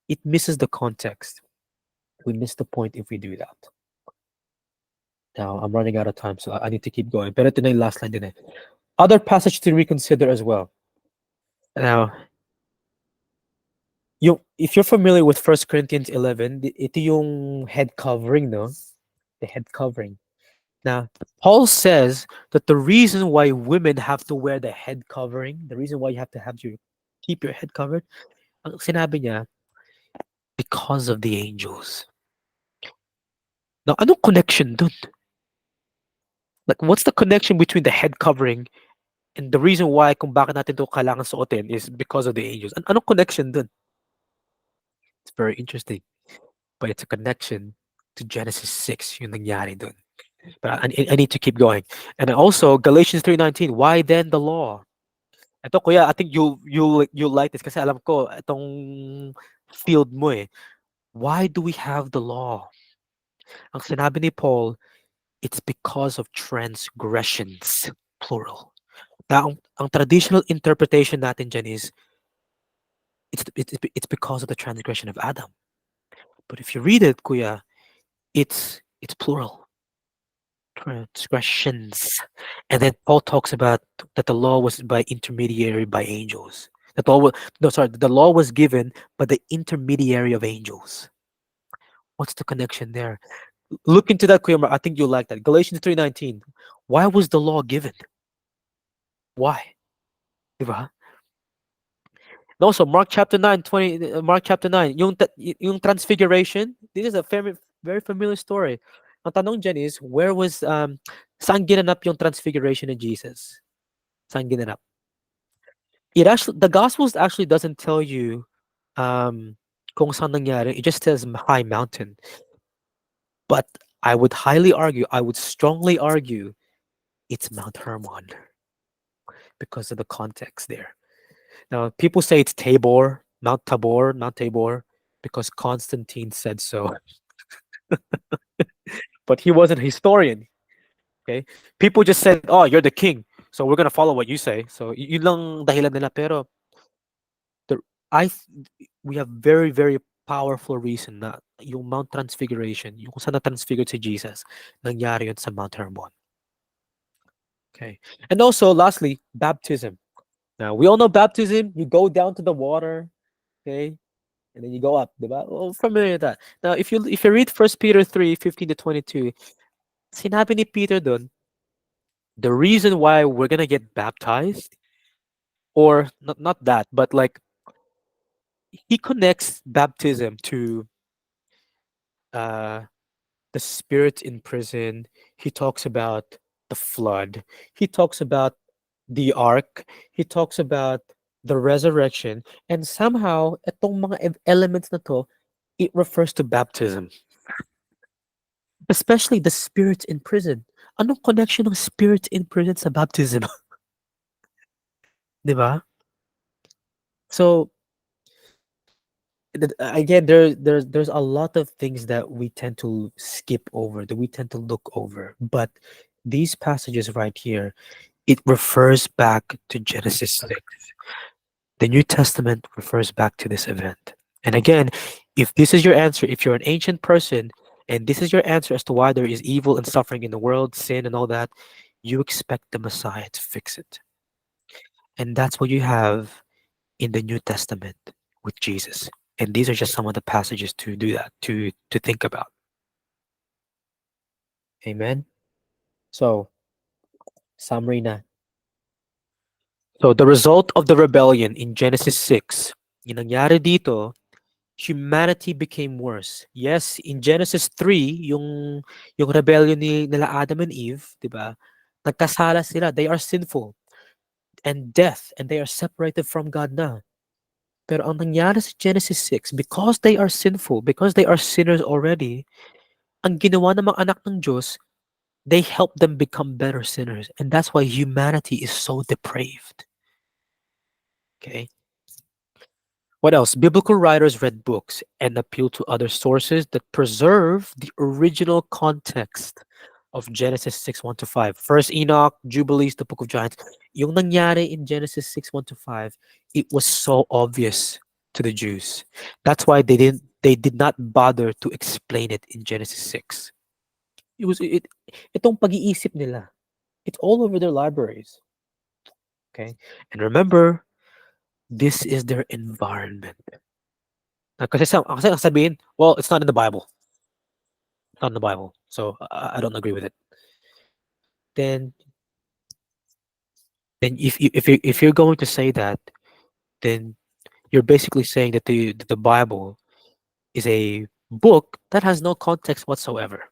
it misses the context, we miss the point if we do that. Now, I'm running out of time, so I need to keep going. Pero ito na yung last line din eh. Other passage to reconsider as well. Now, if you're familiar with 1 Corinthians 11, ito yung head covering, no? the head covering. Now, Paul says that the reason why women have to wear the head covering, the reason why you have to have your keep your head covered, ang sinabi niya, because of the angels. Now, anong connection dun? Like, what's the connection between the head covering and the reason why kung bakit natin to kailangan suotin is because of the angels? Anong connection dun? It's very interesting. But it's a connection to Genesis 6 yung nangyari dun. But I need to keep going. And also, Galatians 3:19, why then the law? Ito kuya, I think you'll like this kasi alam ko itong field mo eh. Why do we have the law? Ang sinabi ni Paul, it's because of transgressions, plural. Na ang traditional interpretation natin dyan is it's because of the transgression of Adam. But if you read it, kuya, it's plural. Transgressions. And then Paul talks about that the law was by intermediary by angels. That the law was, no, sorry, the law was given by the intermediary of angels. What's the connection there? Look into that, Kuya. I think you'll like that. Galatians 3:19. Why was the law given? Why? Diba? And also, Mark chapter 9, 20, Mark chapter 9, yung transfiguration, this is a very familiar story. Ang tanong dyan is, saan ginanap yung transfiguration of Jesus? Saan ginanap? The Gospels actually doesn't tell you kung saan nangyari. It just says high mountain. But I would strongly argue it's Mount Hermon because of the context there. Now, people say it's Mount Tabor, because Constantine said so. But he wasn't a historian. Okay, people just said, "Oh, you're the king, so we're gonna follow what you say." So yun lang dahilan nila. Pero the we have very powerful reason na yung Mount Transfiguration, yung kung saan na-transfigured si Jesus, nangyari yun sa Mount Hermon. Okay, and also lastly, baptism. Now we all know baptism. You go down to the water, okay, and then you go up. Diba? Well, familiar with that. Now, if you read 1 Peter 3:15-22, sinabi ni Peter dun, the reason why we're gonna get baptized, or not that, but like he connects baptism to uh the spirit in prison. He talks about the flood. He talks about the ark. He talks about the resurrection. And somehow, itong mga elements na to, it refers to baptism. Especially the spirits in prison. Anong connection ng spirits in prison sa baptism? Di ba? So, again, there's a lot of things that we tend to skip over, that we tend to look over. But these passages right here, it refers back to Genesis 6. The New Testament refers back to this event. And again, if this is your answer, if you're an ancient person, and this is your answer as to why there is evil and suffering in the world, sin and all that, you expect the Messiah to fix it. And that's what you have in the New Testament with Jesus. And these are just some of the passages to do that, to think about. Amen. So, summary na. So the result of the rebellion in Genesis 6, yung nangyari dito, humanity became worse. Yes, in Genesis 3, yung rebellion nila Adam and Eve, 'di ba? Nagkasala sila, they are sinful and death, and they are separated from God na. Pero ang nangyari sa Genesis 6, because they are sinful, because they are sinners already, ang ginawa ng mga anak ng Diyos, they help them become better sinners. And that's why humanity is so depraved. Okay? What else? Biblical writers read books and appealed to other sources that preserve the original context of Genesis 6:1-5. First Enoch, Jubilees, the Book of Giants. Yung nangyari in Genesis 6:1-5, it was so obvious to the Jews. That's why they did not bother to explain it in Genesis 6. Itong pag-iisip nila. It's all over their libraries. Okay? And remember, this is their environment. Kasi ang sabihin, well, it's not in the Bible. It's not in the Bible. So I don't agree with it. Then if you're going to say that, then you're basically saying that the Bible is a book that has no context whatsoever.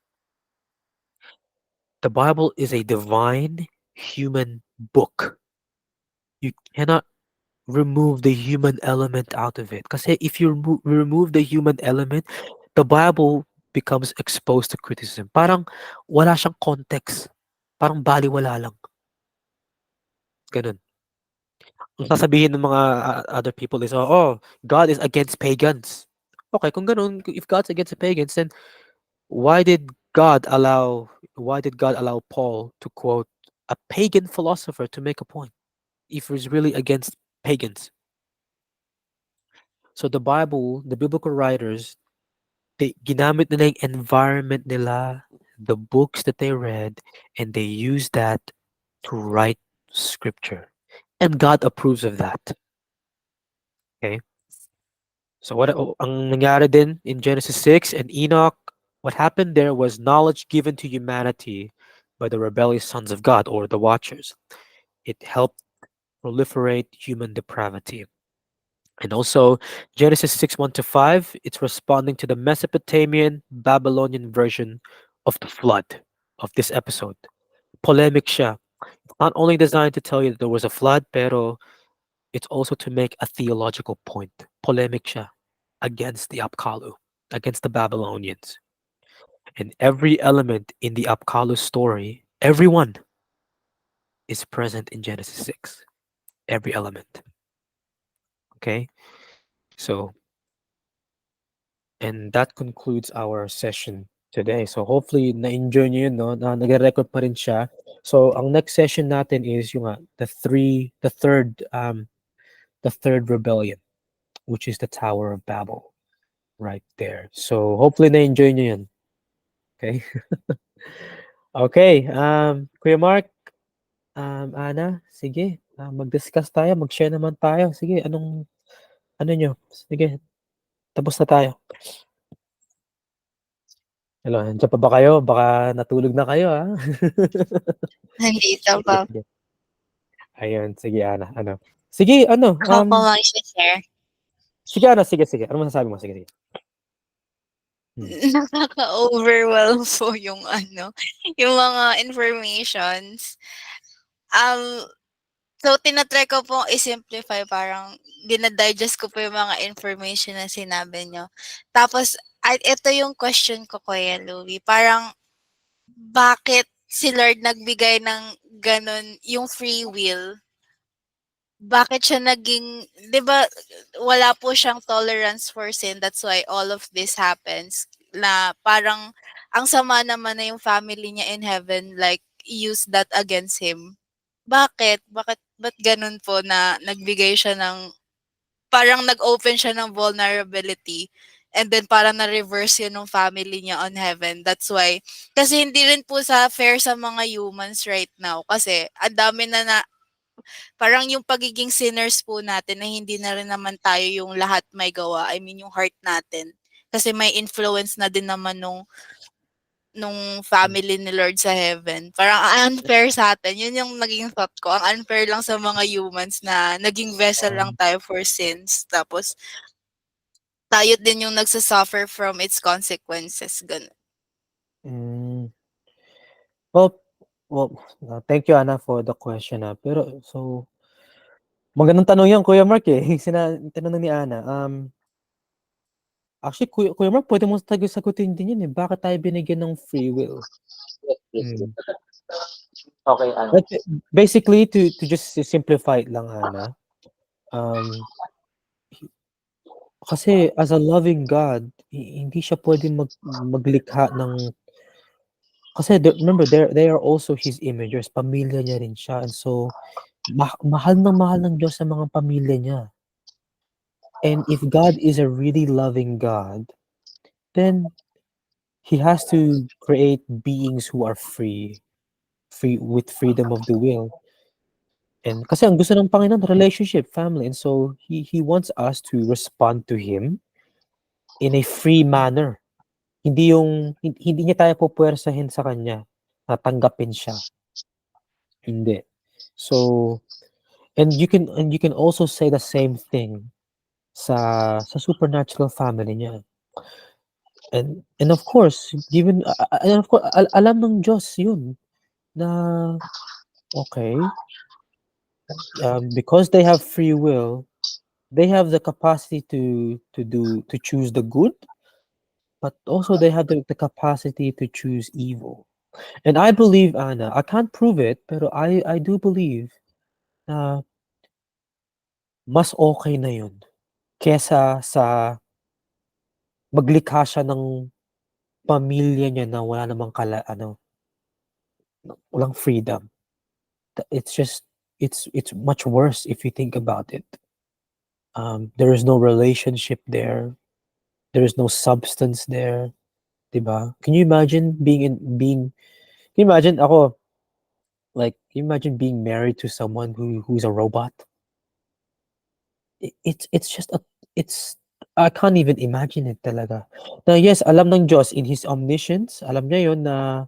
The Bible is a divine human book. You cannot remove the human element out of it. Because if you remove the human element, the Bible becomes exposed to criticism. Parang wala siyang context. Parang baliwala lang. Ganun. Ang sasabihin ng mga other people is, oh, God is against pagans. Okay, kung ganun, if God's against the pagans, then why did why did God allow Paul to quote a pagan philosopher to make a point if he's really against pagans? So the biblical writers, they ginamit nila yung environment nila, the books that they read, and they use that to write scripture. And God approves of that. Okay? So ang nangyari din in Genesis 6 and Enoch, what happened there was knowledge given to humanity by the rebellious sons of God or the watchers. It helped proliferate human depravity. And also Genesis 6 1 to 5, it's responding to the Mesopotamian Babylonian version of the flood of this episode. Polemic siya. Not only designed to tell you that there was a flood, pero it's also to make a theological point. Polemic siya against the Apkallu, against the Babylonians. And every element in the Apkallu story, everyone is present in Genesis 6. Every element. Okay? So, and that concludes our session today. So hopefully na-enjoy niyo yun, no? Na nagre-record pa rin siya. So ang next session natin is yung the third rebellion, which is the Tower of Babel right there. So hopefully na-enjoy niyo yun. Okay? Okay, Kuya Mark, Ana, sige, mag-discuss tayo, mag-share naman tayo. Sige, ano niyo? Sige, tapos na tayo. Hello, nandiyan pa ba kayo? Baka natulog na kayo, Nandito Sige, pa. sige. Ayun, sige Ana, ano. Sige ano, Ako po mag-share. sige Ana, sige, sige. Ano masasabi mo? Sige, sige. Nakaka-overwhelm po yung yung mga informations. Um, so tina-try ko pong i-simplify, parang dina-digest ko po yung mga information na sinabi niyo. Tapos ito yung question ko, Kuya Louie, parang bakit si Lord nagbigay ng gano'n, yung free will? Bakit siya naging 'di ba wala po siyang tolerance for sin, that's why all of this happens, na parang ang sama naman na yung family niya in heaven, like, use that against him. Bakit? Ba't gano'n po na nagbigay siya ng parang nag-open siya ng vulnerability, and then parang na-reverse yun nung family niya on heaven, that's why. Kasi hindi rin po fair sa mga humans right now, kasi ang dami na parang yung pagiging sinners po natin, na hindi na rin naman tayo yung lahat may gawa, I mean yung heart natin. Kasi may influence na din naman nung family ni Lord sa heaven. Parang ang unfair sa atin, yun yung naging thought ko. Ang unfair lang sa mga humans na naging vessel lang tayo for sins. Tapos tayo din yung nagsa-suffer from its consequences, gano'n. Hmm. Well well, thank you Ana for the question, pero so magandang tanong 'yan Kuya Mark, eh, tinanong ni Ana. Actually Kuya Mark puwede mo sagutin din 'yun, eh, bakit tayo binigyan ng free will? Hmm. Okay, ano? Like, basically to just simplify it lang Ana, um, kasi as a loving God, hindi siya puwedeng maglikha ng kasi remember they are also His imagers, pamilya niya rin siya, and so mahal na mahal ng Diyos ang mga pamilya niya. And if God is a really loving God, then He has to create beings who are free with freedom of the will. And kasi ang gusto ng Panginoon relationship, family, and so He wants us to respond to Him in a free manner. hindi niya tayo pupuwersahin sa kanya na tanggapin siya. Hindi. So, and you can also say the same thing sa supernatural family niya. And of course, given and of course, alam ng Diyos yun na okay, because they have free will, they have the capacity to choose the good, but also they have the capacity to choose evil. And I believe, Anna, I can't prove it, pero I do believe na mas okay na yun kesa sa maglikha siya ng pamilya niya na wala namang walang freedom. It's just it's much worse if you think about it. There is no relationship there. There is no substance there, 'di ba? Can you imagine can you imagine ako, can you imagine being married to someone who's a robot? It's just it's I can't even imagine it talaga. Now, yes, alam ng Diyos in His omniscience, alam niya yon na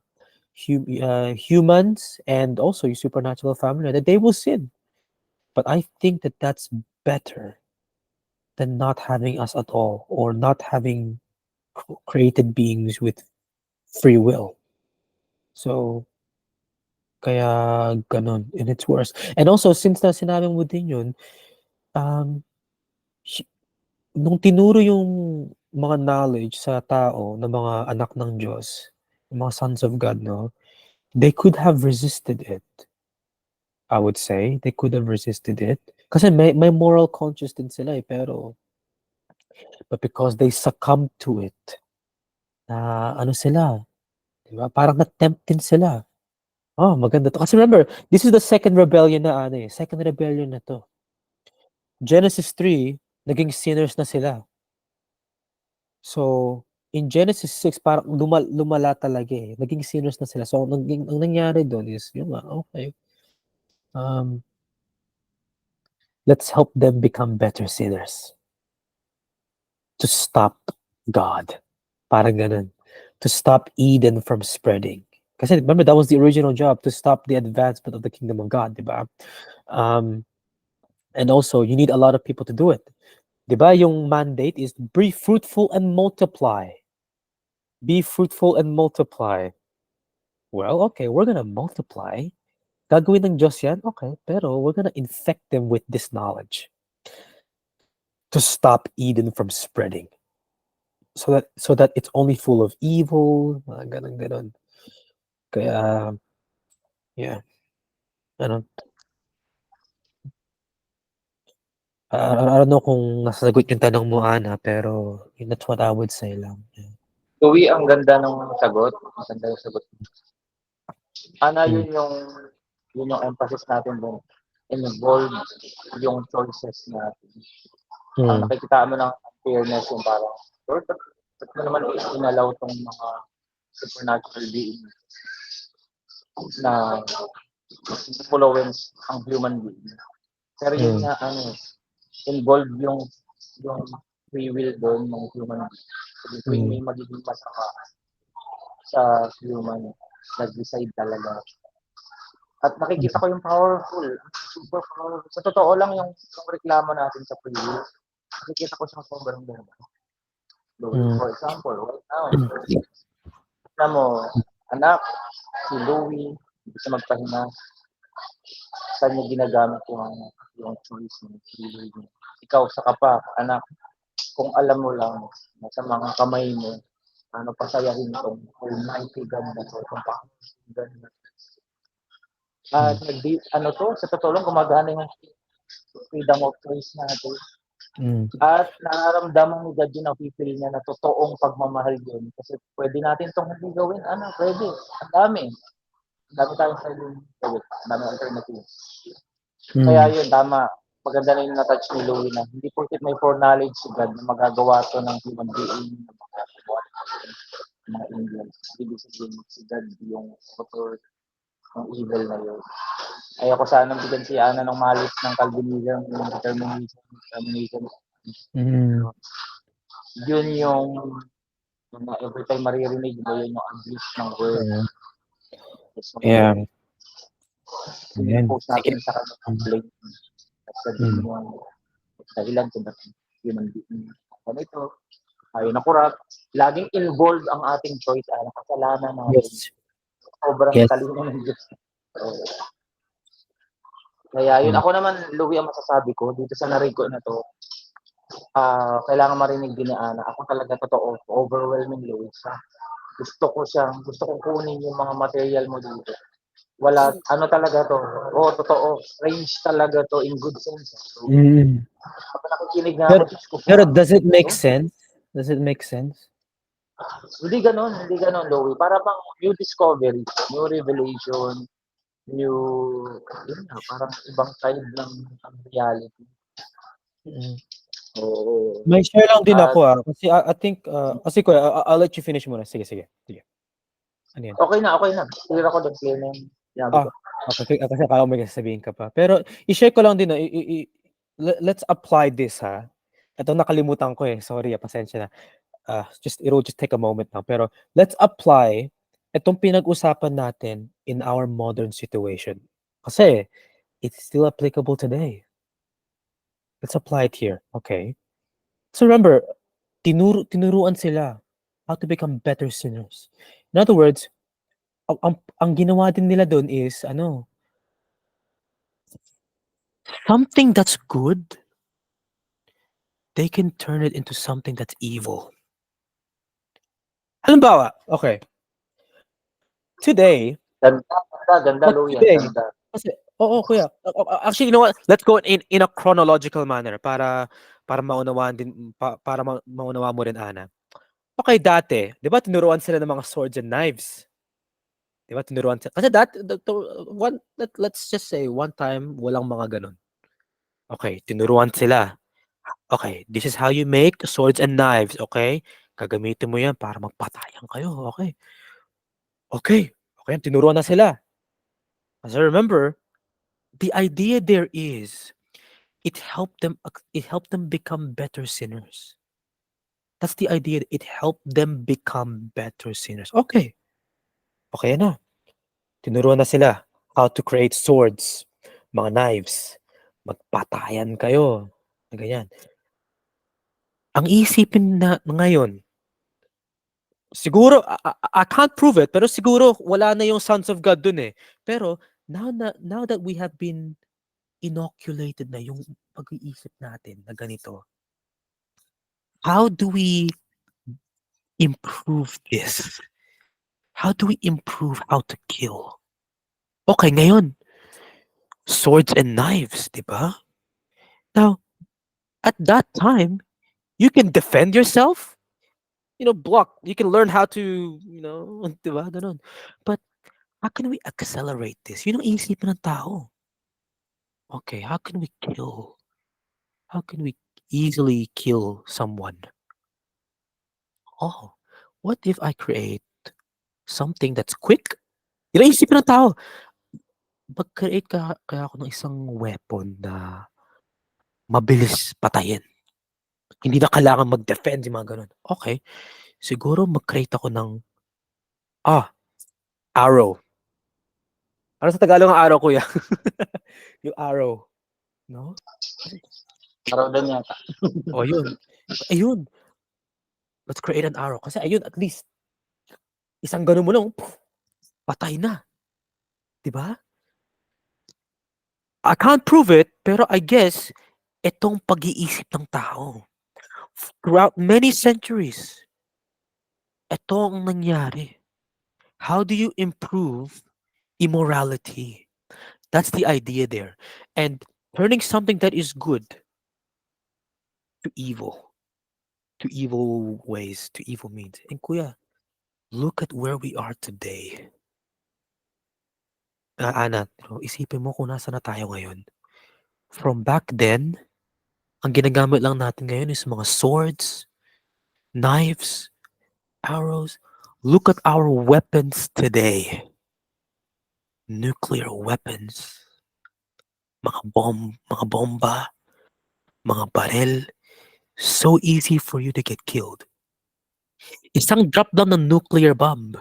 humans and also yung supernatural family that they will sin. But I think that that's better than not having us at all or not having created beings with free will. So, kaya ganun, and it's worse. And also, since na sinabi mo din yun, um, nung tinuro yung mga knowledge sa tao ng mga anak ng Diyos, yung mga sons of God, no, they could have resisted it. I would say they could have resisted it. Kasi may moral conscience din sila but because they succumbed to it, na ano sila, di ba? Parang na-tempt din sila. Oh, maganda to. Kasi remember, this is the second rebellion second rebellion na to. Genesis 3, naging sinners na sila. So, in Genesis 6, parang lumala talaga Naging sinners na sila. So, ang nangyari doon is, okay. Let's help them become better sinners. To stop God. Parang ganun. To stop Eden from spreading. Kasi remember, that was the original job, to stop the advancement of the kingdom of God, di ba? And also, you need a lot of people to do it. Di ba, yung mandate is be fruitful and multiply. Be fruitful and multiply. Well, okay, we're gonna multiply. Gagawin ng Diyos yan? Okay, pero we're gonna infect them with this knowledge to stop Eden from spreading. So that it's only full of evil, ganun. Kaya, yeah. Ano, I don't know kung nasasagot yung tanong mo, Ana, pero that's what I would say lang. Yeah. Louie, ang ganda ng sagot. Ang ganda yung sagot. Ana, yun yung emphasis natin doon. Involve yung choices natin. Ang nakikita mo ng fairness yung parang, Lord, ba't mo naman inalaw tong mga supernatural being na influence ang human being. Pero yun nga, involved yung free will doon ng human being. So, tuwing may magiging masama sa human, nag-decide talaga. At nakikita ko yung powerful, super powerful. Sa totoo lang yung reklamo natin sa free will, nakikita ko siyang sobrang ganda. For example, right now, na mo, anak, si Louie, hindi siya magpahinga. Saan niya ginagamit yung choice ng free will niya? Ikaw, saka pa, anak, kung alam mo lang, nasa mga kamay mo, ano pasayahin itong almighty God na to, itong powerful God na to. At sa totoo lang, gumagana yung freedom of choice natin. At nararamdaman ni God yun, napipili niya na totoong pagmamahal yun. Kasi pwede natin itong hindi gawin. Pwede. Ang dami. Ang dami tayong pwedeng gawin. Ang dami alternative. Kaya yun, tama. Maganda na yung natouch ni Louie na hindi porket may foreknowledge si God na magagawa to ng human being, na magagawa ng mga angels. Ibig sabihin si God yung author ng evil na yun. Ayoko sanang bigyan si Ana ng malis ng Calvinism, yung determinism. Yun yung Na every time maririnig mo yun yung abuse ng word. So, Yeah. Ayan. post Sige. natin sa kanya complaint. At sabihin mo, dahilan kung bakit human being. Ganito, ayaw na kurap. Laging involved ang ating choice. Ang kasalanan natin. Yes. Sobrang Yes. talino ng Diyos. Kaya yun, ako naman, Louie, ang masasabi ko dito sa narinig ko na to, kailangan marinig din ni Ana. Ako talaga totoo, overwhelming Louie. Gusto kong kunin yung mga material mo dito. Wala, ano talaga to, totoo, strange talaga to in good sense. So, kapag nakikinig na ako, Diyos ko po. Pero does it make sense? Does it make sense? Hindi ganon, Louie. Para bang new discovery, new revelation, yun na, parang ibang side ng reality. Oo. May share lang din ako kasi I think kasi ko I'll let you finish muna. Sige. Ano yan? Okay na. Clear ako doon, clear na yung sinabi ko. Okay, kasi akala ko may sasabihin ka pa. Pero i-share ko lang din let's apply this ha. Ito nakalimutan ko sorry, pasensya na. It'll just take a moment now. Pero let's apply itong pinag-usapan natin in our modern situation. Kasi it's still applicable today. Let's apply it here. Okay. So remember, tinuruan sila how to become better sinners. In other words, ang ginawa din nila doon is something that's good, they can turn it into something that's evil. Halimbawa, okay. Today, Ganda, Louie. Ganda. Kasi, kuya. Actually, you know what? Let's go in a chronological manner para maunawaan din para maunawaan mo rin, Ana. Okay, dati, 'di ba tinuruan sila ng mga swords and knives? 'Di ba tinuruan sila? Kasi let's just say one time walang mga ganun. Okay, tinuruan sila. Okay, this is how you make swords and knives, okay? Gagamitin mo 'yan para magpatayan kayo, okay? Okay, tinuruan na sila. As I remember, the idea there is it helped them become better sinners. That's the idea. It helped them become better sinners. Okay na. Tinuruan na sila how to create swords, mga knives. Magpatayan kayo. Ganyan. Ang isipin na ngayon, siguro, I can't prove it, pero siguro wala na yung sons of God dun Pero now that we have been inoculated na yung pag-iisip natin na ganito, how do we improve this? How do we improve how to kill? Okay, ngayon, swords and knives, di ba? Now, at that time, you can defend yourself. Block. You can learn how to, di ba? Ganun. But, how can we accelerate this? Yun ang isipin ng tao. Okay, how can we kill? How can we easily kill someone? Oh, what if I create something that's quick? Yun ang isipin ng tao. Mag-create kaya ako ng isang weapon na mabilis patayin. Hindi na kailangan mag-defend, yung mga ganun. Okay, siguro mag-create ako ng arrow. Ano sa Tagalog ang arrow, kuya? Yung arrow. No? Araw din yata. Yun. Ayun. Let's create an arrow. Kasi ayun, at least, isang ganun mo lang, patay na. Diba? I can't prove it, pero I guess, itong pag-iisip ng tao. Throughout many centuries, ito ang nangyari. How do you improve immorality? That's the idea there. And turning something that is good to evil ways, to evil means. And kuya, look at where we are today. Ana, isipin mo kung nasa na tayo ngayon. From back then, ang ginagamit lang natin ngayon is mga swords, knives, arrows. Look at our weapons today. Nuclear weapons. Mga bomba, mga baril. So easy for you to get killed. Isang drop lang ng nuclear bomb,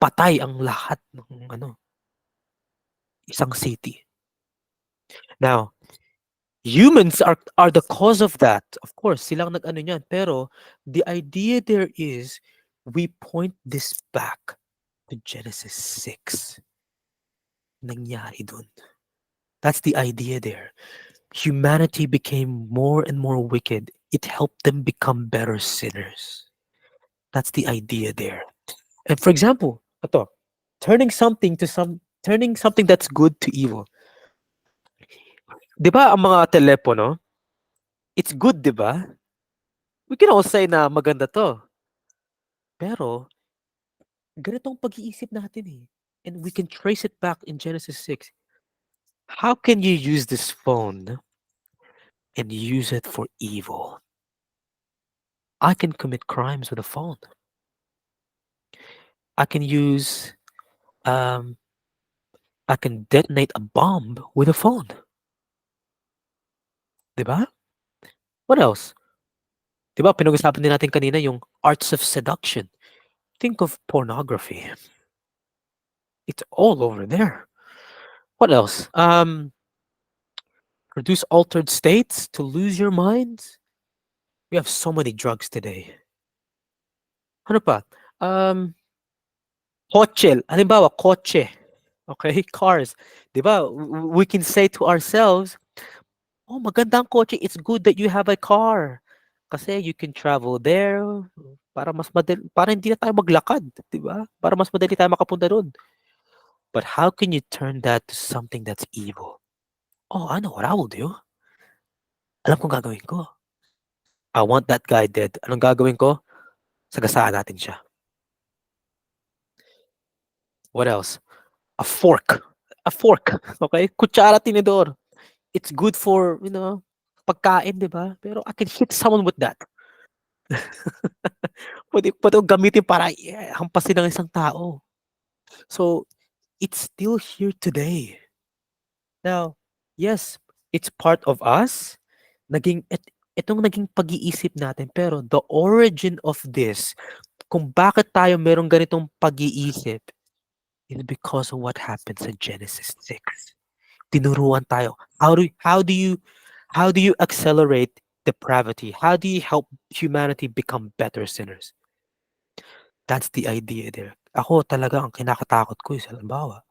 patay ang lahat ng isang city. Now, humans are the cause of that. Of course, silang nag-ano niyan. Pero the idea there is we point this back to Genesis 6. Nangyari dun. That's the idea there. Humanity became more and more wicked. It helped them become better sinners. That's the idea there. And for example, ito, turning something that's good to evil. 'Di ba ang mga telepono, it's good, 'di ba? We can all say na maganda 'to. Pero ganitong pag-iisip natin eh. And we can trace it back in Genesis 6. How can you use this phone and use it for evil? I can commit crimes with a phone. I can use um I can detonate a bomb with a phone. 'Di ba? What else? 'Di ba pinag-usapan din natin kanina yung arts of seduction. Think of pornography. It's all over there. What else? Produce altered states to lose your mind. We have so many drugs today. Ano pa? Kotse. Halimbawa, kotse. Okay? Cars. 'Di ba? We can say to ourselves, "Oh, maganda ang kotse. It's good that you have a car." Kasi you can travel there para hindi na tayo maglakad, 'di ba? Para mas madali tayo makapunta doon. But how can you turn that to something that's evil? Oh, I know what I will do. Alam kong gagawin ko. I want that guy dead. Anong gagawin ko? Sagasaan natin siya. What else? A fork. A fork. Okay? Kutsara, tinidor. It's good for, pagkain, di ba? Pero I can hit someone with that. Pwede kong gamitin para hampasin ng isang tao. So, it's still here today. Now, yes, it's part of us. Itong naging pag-iisip natin. Pero the origin of this, kung bakit tayo merong ganitong pag-iisip, is because of what happened sa Genesis 6. Tinuruan tayo. How do you accelerate depravity? How do you help humanity become better sinners? That's the idea there. Ako talaga ang kinakatakot ko is halimbawa,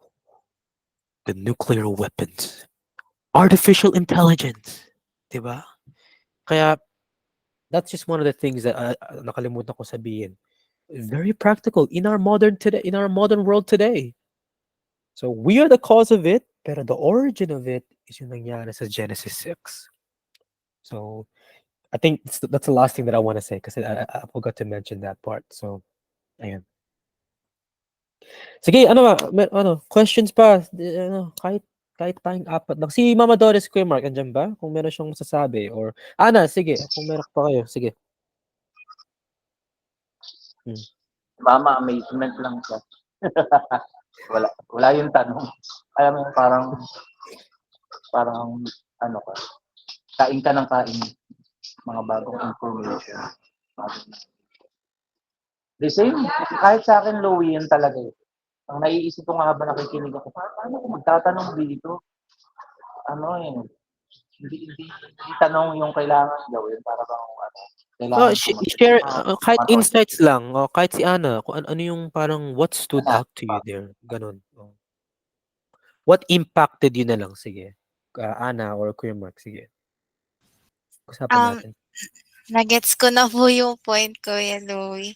the nuclear weapons, artificial intelligence, 'di ba? Kaya that's just one of the things that nakalimutan ko sabihin. Very practical in our modern world today. So we are the cause of it, pero the origin of it is yung nangyari sa Genesis 6. So I think that's the last thing that I want to say kasi I forgot to mention that part. So ayun. Sige, questions pa? Kahit tayong apat lang. Si Mama Doris, Kuya Mark, andyan ba? Kung meron siyang masasabi or Ana, sige, kung meron pa kayo, sige. Mama, amazement lang siya. wala yung tanong. Alam mo, parang ano ka, kain ka ng kain, mga bagong information. The same, kahit sa akin, Louie, yun talaga eh. Ang naiisip ko nga habang nakikinig ako, paano ko magtatanong dito? Hindi tanong yung kailangan gawin para bang kailangan Share kahit insights lang, kahit si Ana, kung ano yung parang what stood out to you there, ganun. What impacted you na lang, sige. Ana or Kuya Mark, sige. Usapan natin. Nagets ko na po yung point ko, Louie.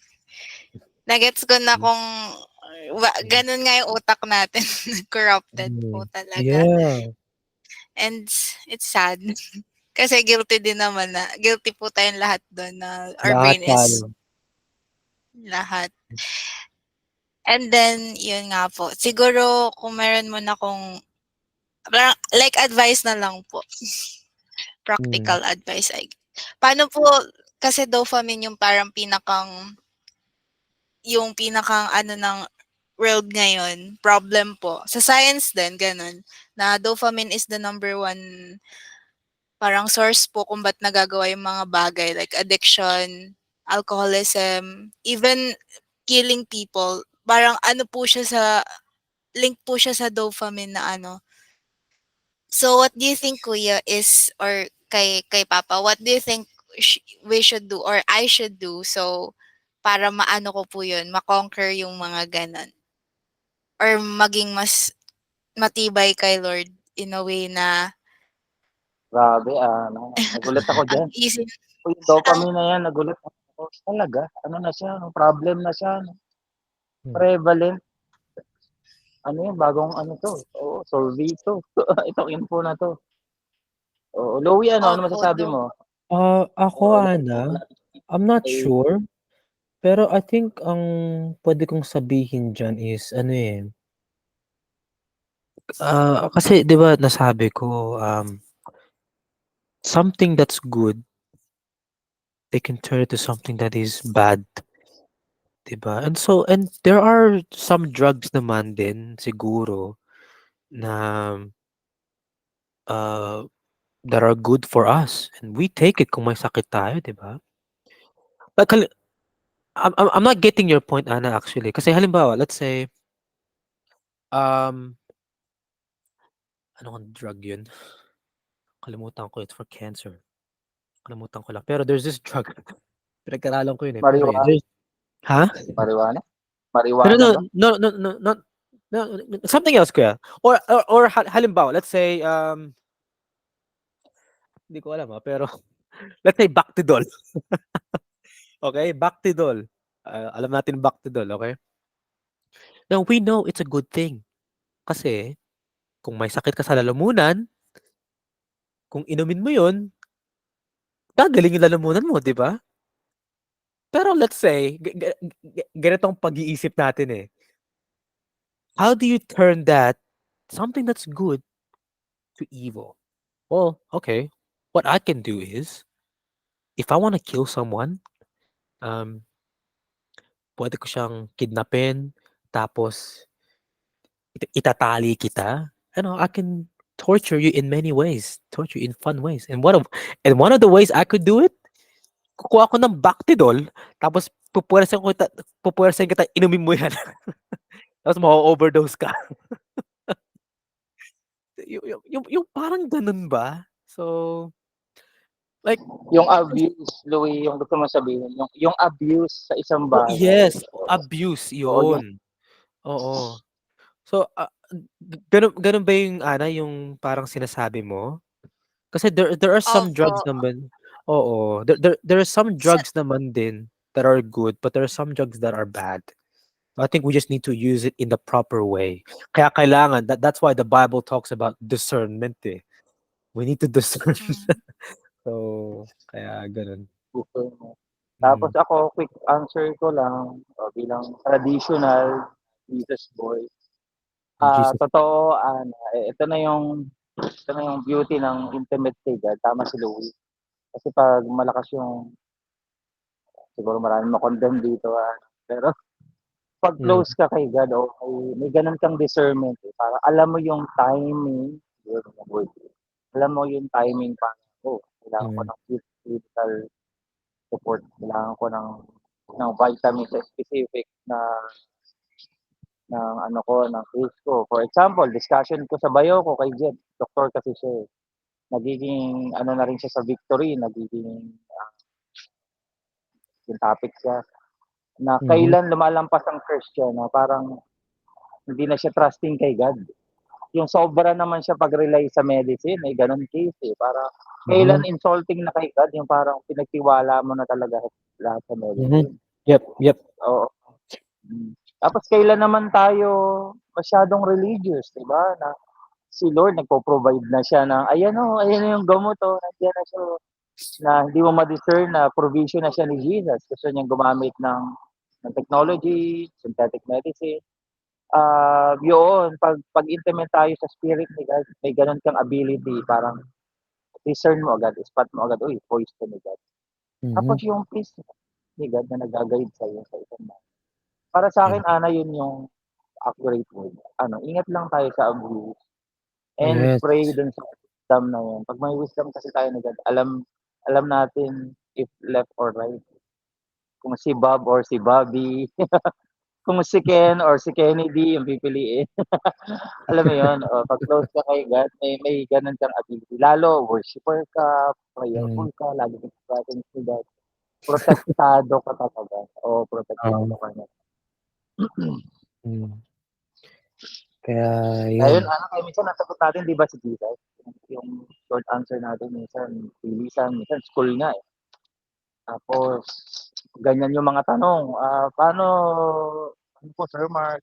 Nagets ko na kung ganun nga yung utak natin. Corrupted po talaga. Yeah. And it's sad. Kasi guilty po tayong lahat doon na our brain is lahat. And then, yun nga po. Siguro, kung meron mo na like advice na lang po. Practical advice. Paano po, kasi dopamine yung parang pinakang ng world ngayon, problem po. Sa science din, ganun, na dopamine is the number one parang source po kung ba't nagagawa yung mga bagay like addiction, alcoholism, even killing people. Parang ano po siya sa link po siya sa dopamine na ano. So what do you think, Kuya, is or kay Papa, what do you think we should do or I should do so para maano ko po 'yun, ma-conquer yung mga gano'n or maging mas matibay kay Lord in a way na Grabe, nagulat ako ang diyan. easy Yung ang dopamine na yan, nagulat ako. Talaga, ano na siya, problem na siya, no? Hmm. Prevalent. Ano yan, bagong ano to. Oo, Solvito. Itong info na to. Oo, Louie, ano opo, masasabi mo? Ako, Oo, Ana, I'm not okay. sure, pero I think ang puwede kong sabihin diyan is ano, kasi 'di ba nasabi ko, something that's good, they can turn it to something that is bad, 'di ba? And there are some drugs naman din siguro na, uh, that are good for us and we take it kung may sakit tayo, 'di ba? Like I'm not getting your point, Ana, actually. Kasi halimbawa, let's say, um, ano ngang drug yun? Kalimutan ko, it's for cancer. Kalimutan ko lang. Pero there's this drug, pinag-aralan ko yun, pero yun, Marijuana? ha? Marijuana? Pero Marijuana no, ba? no, no, no, not no, something else, kuya. Or halimbawa, let's say, hindi ko alam, pero let's say Bactidol, okay? Bactidol. Alam natin Bactidol, okay? Now, we know it's a good thing kasi kung may sakit ka sa lalamunan, kung inumin mo yun, gagaling yung lalamunan mo, 'di ba? Pero let's say, ganitong pag-iisip natin, how do you turn that something that's good to evil? Well, okay, what I can do is, if I wanna kill someone, um, puwede ko siyang kidnapin, tapos itatali kita. I can torture you in many ways, torture you in fun ways. And one of the ways I could do it, kukuha ako ng Bactidol, tapos pupuwersahin kita, inumin mo yan. Tapos ma-o-overdose ka. Yung parang gano'n ba? So, like, Yung abuse, Louie, yung gusto mo sabihin, yung abuse sa isang bagay. yes, abuse, Oo, yung yun. Oo. So, gano'n ba yung Ana, yung parang sinasabi mo? Kasi there are some opo. drugs naman, oo, there are some Sa drugs naman din that are good, but there are some drugs that are bad. I think we just need to use it in the proper way. Kaya kailangan, that's why the Bible talks about discernment, We need to discern. mm, So, kaya gano'n. gusto mo. Tapos Mm. ako, quick answer ko lang, bilang traditional Jesus boy. Jesus. Totoo, ito na yung beauty ng intimate kay God, tama si Louie. Kasi 'pag malakas yung siguro maraming ma-condemn dito, pero 'pag Mm, close ka kay God, okey, may gano'n kang discernment, parang alam mo yung timing, yun ang word. Alam mo yung timing parang, kailangan ko mm, ng physical support, kailangan ko ng vitamins specific ng ano ko, ng case ko. For example, discussion ko sa bio ko kay Jed, doktor kasi siya, nagiging ano na rin siya sa Victory, nagiging yung topic siya na mhm, kailan lumalampas ang Christian na parang hindi na siya trusting kay God. Yung sobra naman siya pag-rely sa medicine, may gano'n case, Para mhm, kailan insulting na kay God yung parang pinagtiwala mo na talaga lahat sa mhm. medicine. Yep, yep. Oo. Tapos kailan naman tayo masyadong religious, 'di ba, na si Lord nagpo-provide na siya ng, ayan na yung gamot, nandiyan na siya, na hindi mo ma-discern na provision na siya ni Jesus. Gusto niyang gumamit ng technology, synthetic medicine. Yun, pag intimate tayo sa spirit ni God, may gano'n kang ability, parang discern mo agad, spot mo agad, uy, voice to ni God. Tapos Mhm. yung peace ni God na nagga-guide sa'yo sa isang bagay. Para sa'kin, Mhm. yun yung accurate word. Ingat lang tayo sa abuse and Yes. pray dun sa wisdom na yun. 'Pag may wisdom kasi tayo ni God, alam alam natin if left or right. kung si Bob or si Bobby, kung si Ken or si Kennedy yung pipiliin. Alam mo yun, pag close ka kay God, may gano'n kang ability. Lalo, worshiper ka, Mm. prayerful ka, lagi kang present to God. Protektado ka talaga. Oo, protektado ka niya. Mm. Kaya Ayun, yun. kaya minsan nasagot natin, di ba, si Jesus? Yung short answer natin, minsan school nga eh. Tapos, ganyan yung mga tanong. Ano po, Sir Mark,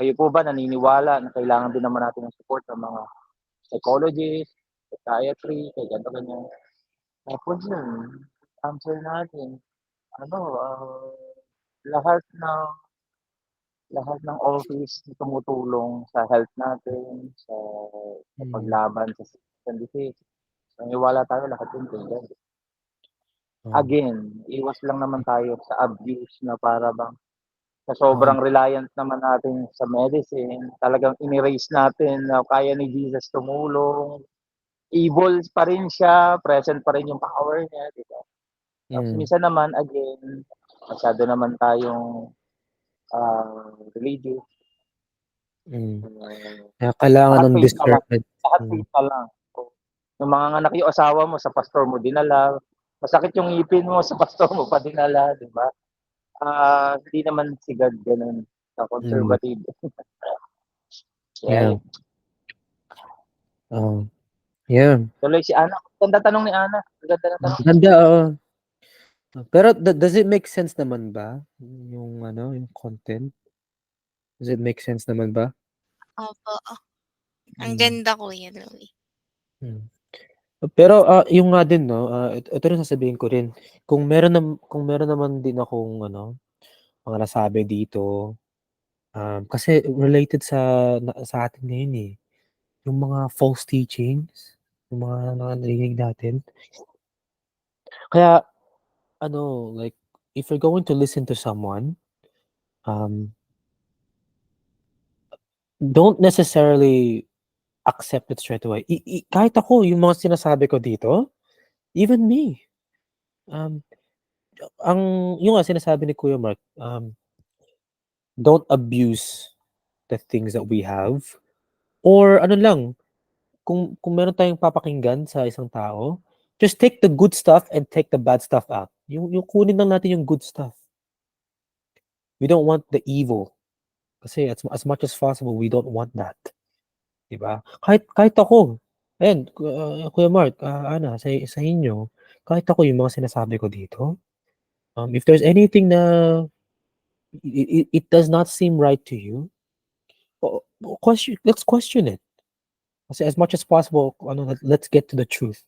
kayo po ba naniniwala na kailangan din naman natin ng support ng mga psychologist, psychiatry, kaya ganito, ganyan. Tapos yun, answer natin, ano, lahat ng lahat ng office na tumutulong sa health natin, sa Mm. paglaban sa sickness and disease. Naniniwala tayo lahat yun kay God. Oh. Again, iwas lang naman tayo sa abuse na para bang sa Oh. sobrang reliant naman natin sa medicine, talagang in-erase natin na kaya ni Jesus tumulong. Evil pa rin siya, present pa rin yung power niya, di ba? Tapos Mm. minsan naman, again, masyado naman tayong religious. Mm. Uh, Kaya kailangan lahat ng faith na lang. discernment. Lahat Mm. faith na lang. So, yung mga anak yung asawa mo, sa pastor mo dinala. Masakit yung ngipin mo, sa pastor mo pa dinala, di ba? Hindi naman si God ganun, Mm. conservative. Yeah. Kaya yun. Yeah. Tuloy si Ana. Ganda tanong ni Ana. Ganda na tanong. Ganda, oo. Pero does it make sense naman ba? Yung yung content? Does it make sense naman ba? Opo. Ang Mm. ganda, Kuya Louie. Mm. Pero yung nga din 'no, ito rin sasabihin ko rin, kung meron naman din akong mga nasabi dito, kasi related sa atin ngayon, eh, yung mga false teachings, yung mga narinig natin. Kaya like, if you're going to listen to someone, don't necessarily accept it straight away. Kahit ako yung mga sinasabi ko dito, even me, um, yung nga sinasabi ni Kuya Mark, don't abuse the things that we have, or ano lang, kung meron tayong papakinggan sa isang tao, just take the good stuff and take the bad stuff out. Yung kunin lang natin yung good stuff. We don't want the evil. Kasi as much as possible, we don't want that. 'Di ba? Kahit ako, ayan, Kuya Mark, Ana, sa inyo, kahit ako yung mga sinasabi ko dito, if there's anything na it does not seem right to you, let's question it. Kasi as much as possible, let's get to the truth.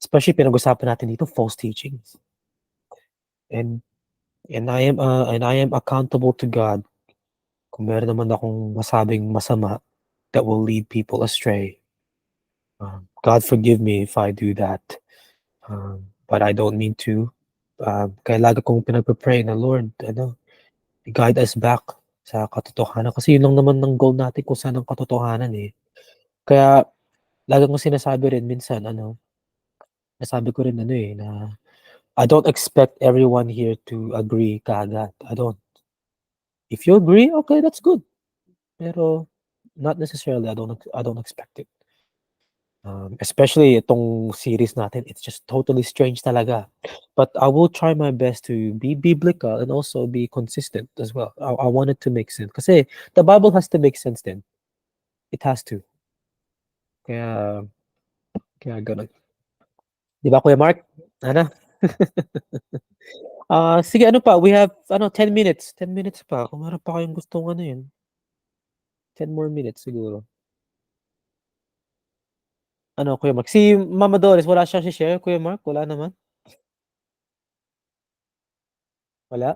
Especially pinag-usapan natin dito, false teachings. And I am accountable to God kung meron naman akong masabing masama that will lead people astray. God forgive me if I do that. But I don't mean to. Kaya lagi kong pinagpe-pray na, Lord, guide us back sa katotohanan. Kasi yun lang naman ng goal natin kung saan ang katotohanan, eh. Kaya lagi kong sinasabi rin minsan, nasabi ko rin na I don't expect everyone here to agree kaagad. I don't. If you agree, okay, that's good. Pero not necessarily, I don't expect it. Especially itong series natin, it's just totally strange talaga. But I will try my best to be biblical and also be consistent as well. I want it to make sense. Kasi the Bible has to make sense din. It has to. Kaya, kaya ganun. Di ba, Kuya Mark? Ano? Sige, ano pa? We have 10 minutes. 10 minutes pa. Kung meron pa kayong gustong 10 more minutes siguro. Ano, Kuya Mark? Si Mama Doris, wala siyang share, Kuya Mark? Wala naman? Wala?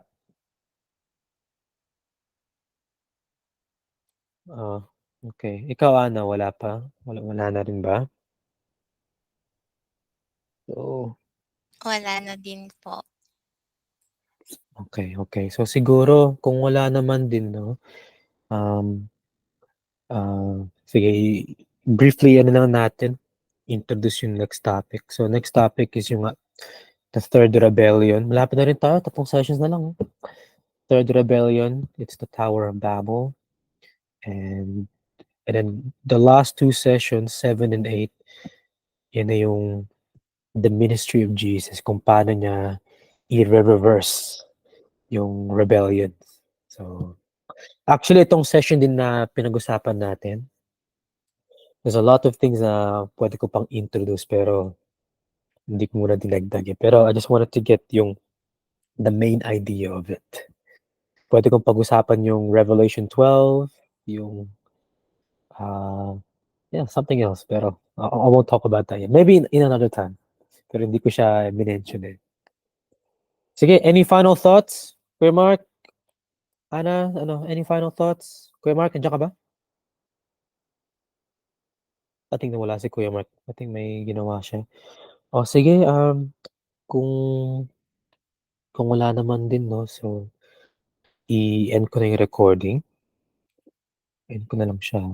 Oh, okay. Ikaw, Ana, wala pa? Wala na rin ba? So, Wala na din po. okay, okay. So, siguro kung wala naman din 'no, um, sige, briefly lang natin, introduce yung next topic. So, next topic is yung The Third Rebellion. Malapit na rin tayo. 3 sessions na lang. Third Rebellion. It's the Tower of Babel. And then the last 2 sessions, 7 and 8, yan na yung the ministry of Jesus, kung paano niya i-reverse yung rebellion. So, actually, itong session din na pinag-usapan natin, there's a lot of things na pwede ko pang introduce pero hindi ko muna dinagdag eh. Pero I just wanted to get the main idea of it. Pwede kong pag-usapan yung Revelation 12, yung yeah, something else. Pero I won't talk about that yet. Maybe in another time. Pero hindi ko siya minention eh. Sige, any final thoughts? Kuya Mark? Ana, any final thoughts? Kuya Mark, nandiyan ka ba? I think nawala si Kuya Mark. I think may ginawa siya. O sige, kung wala naman din, no, so i-end ko na yung recording. End ko na lang siya.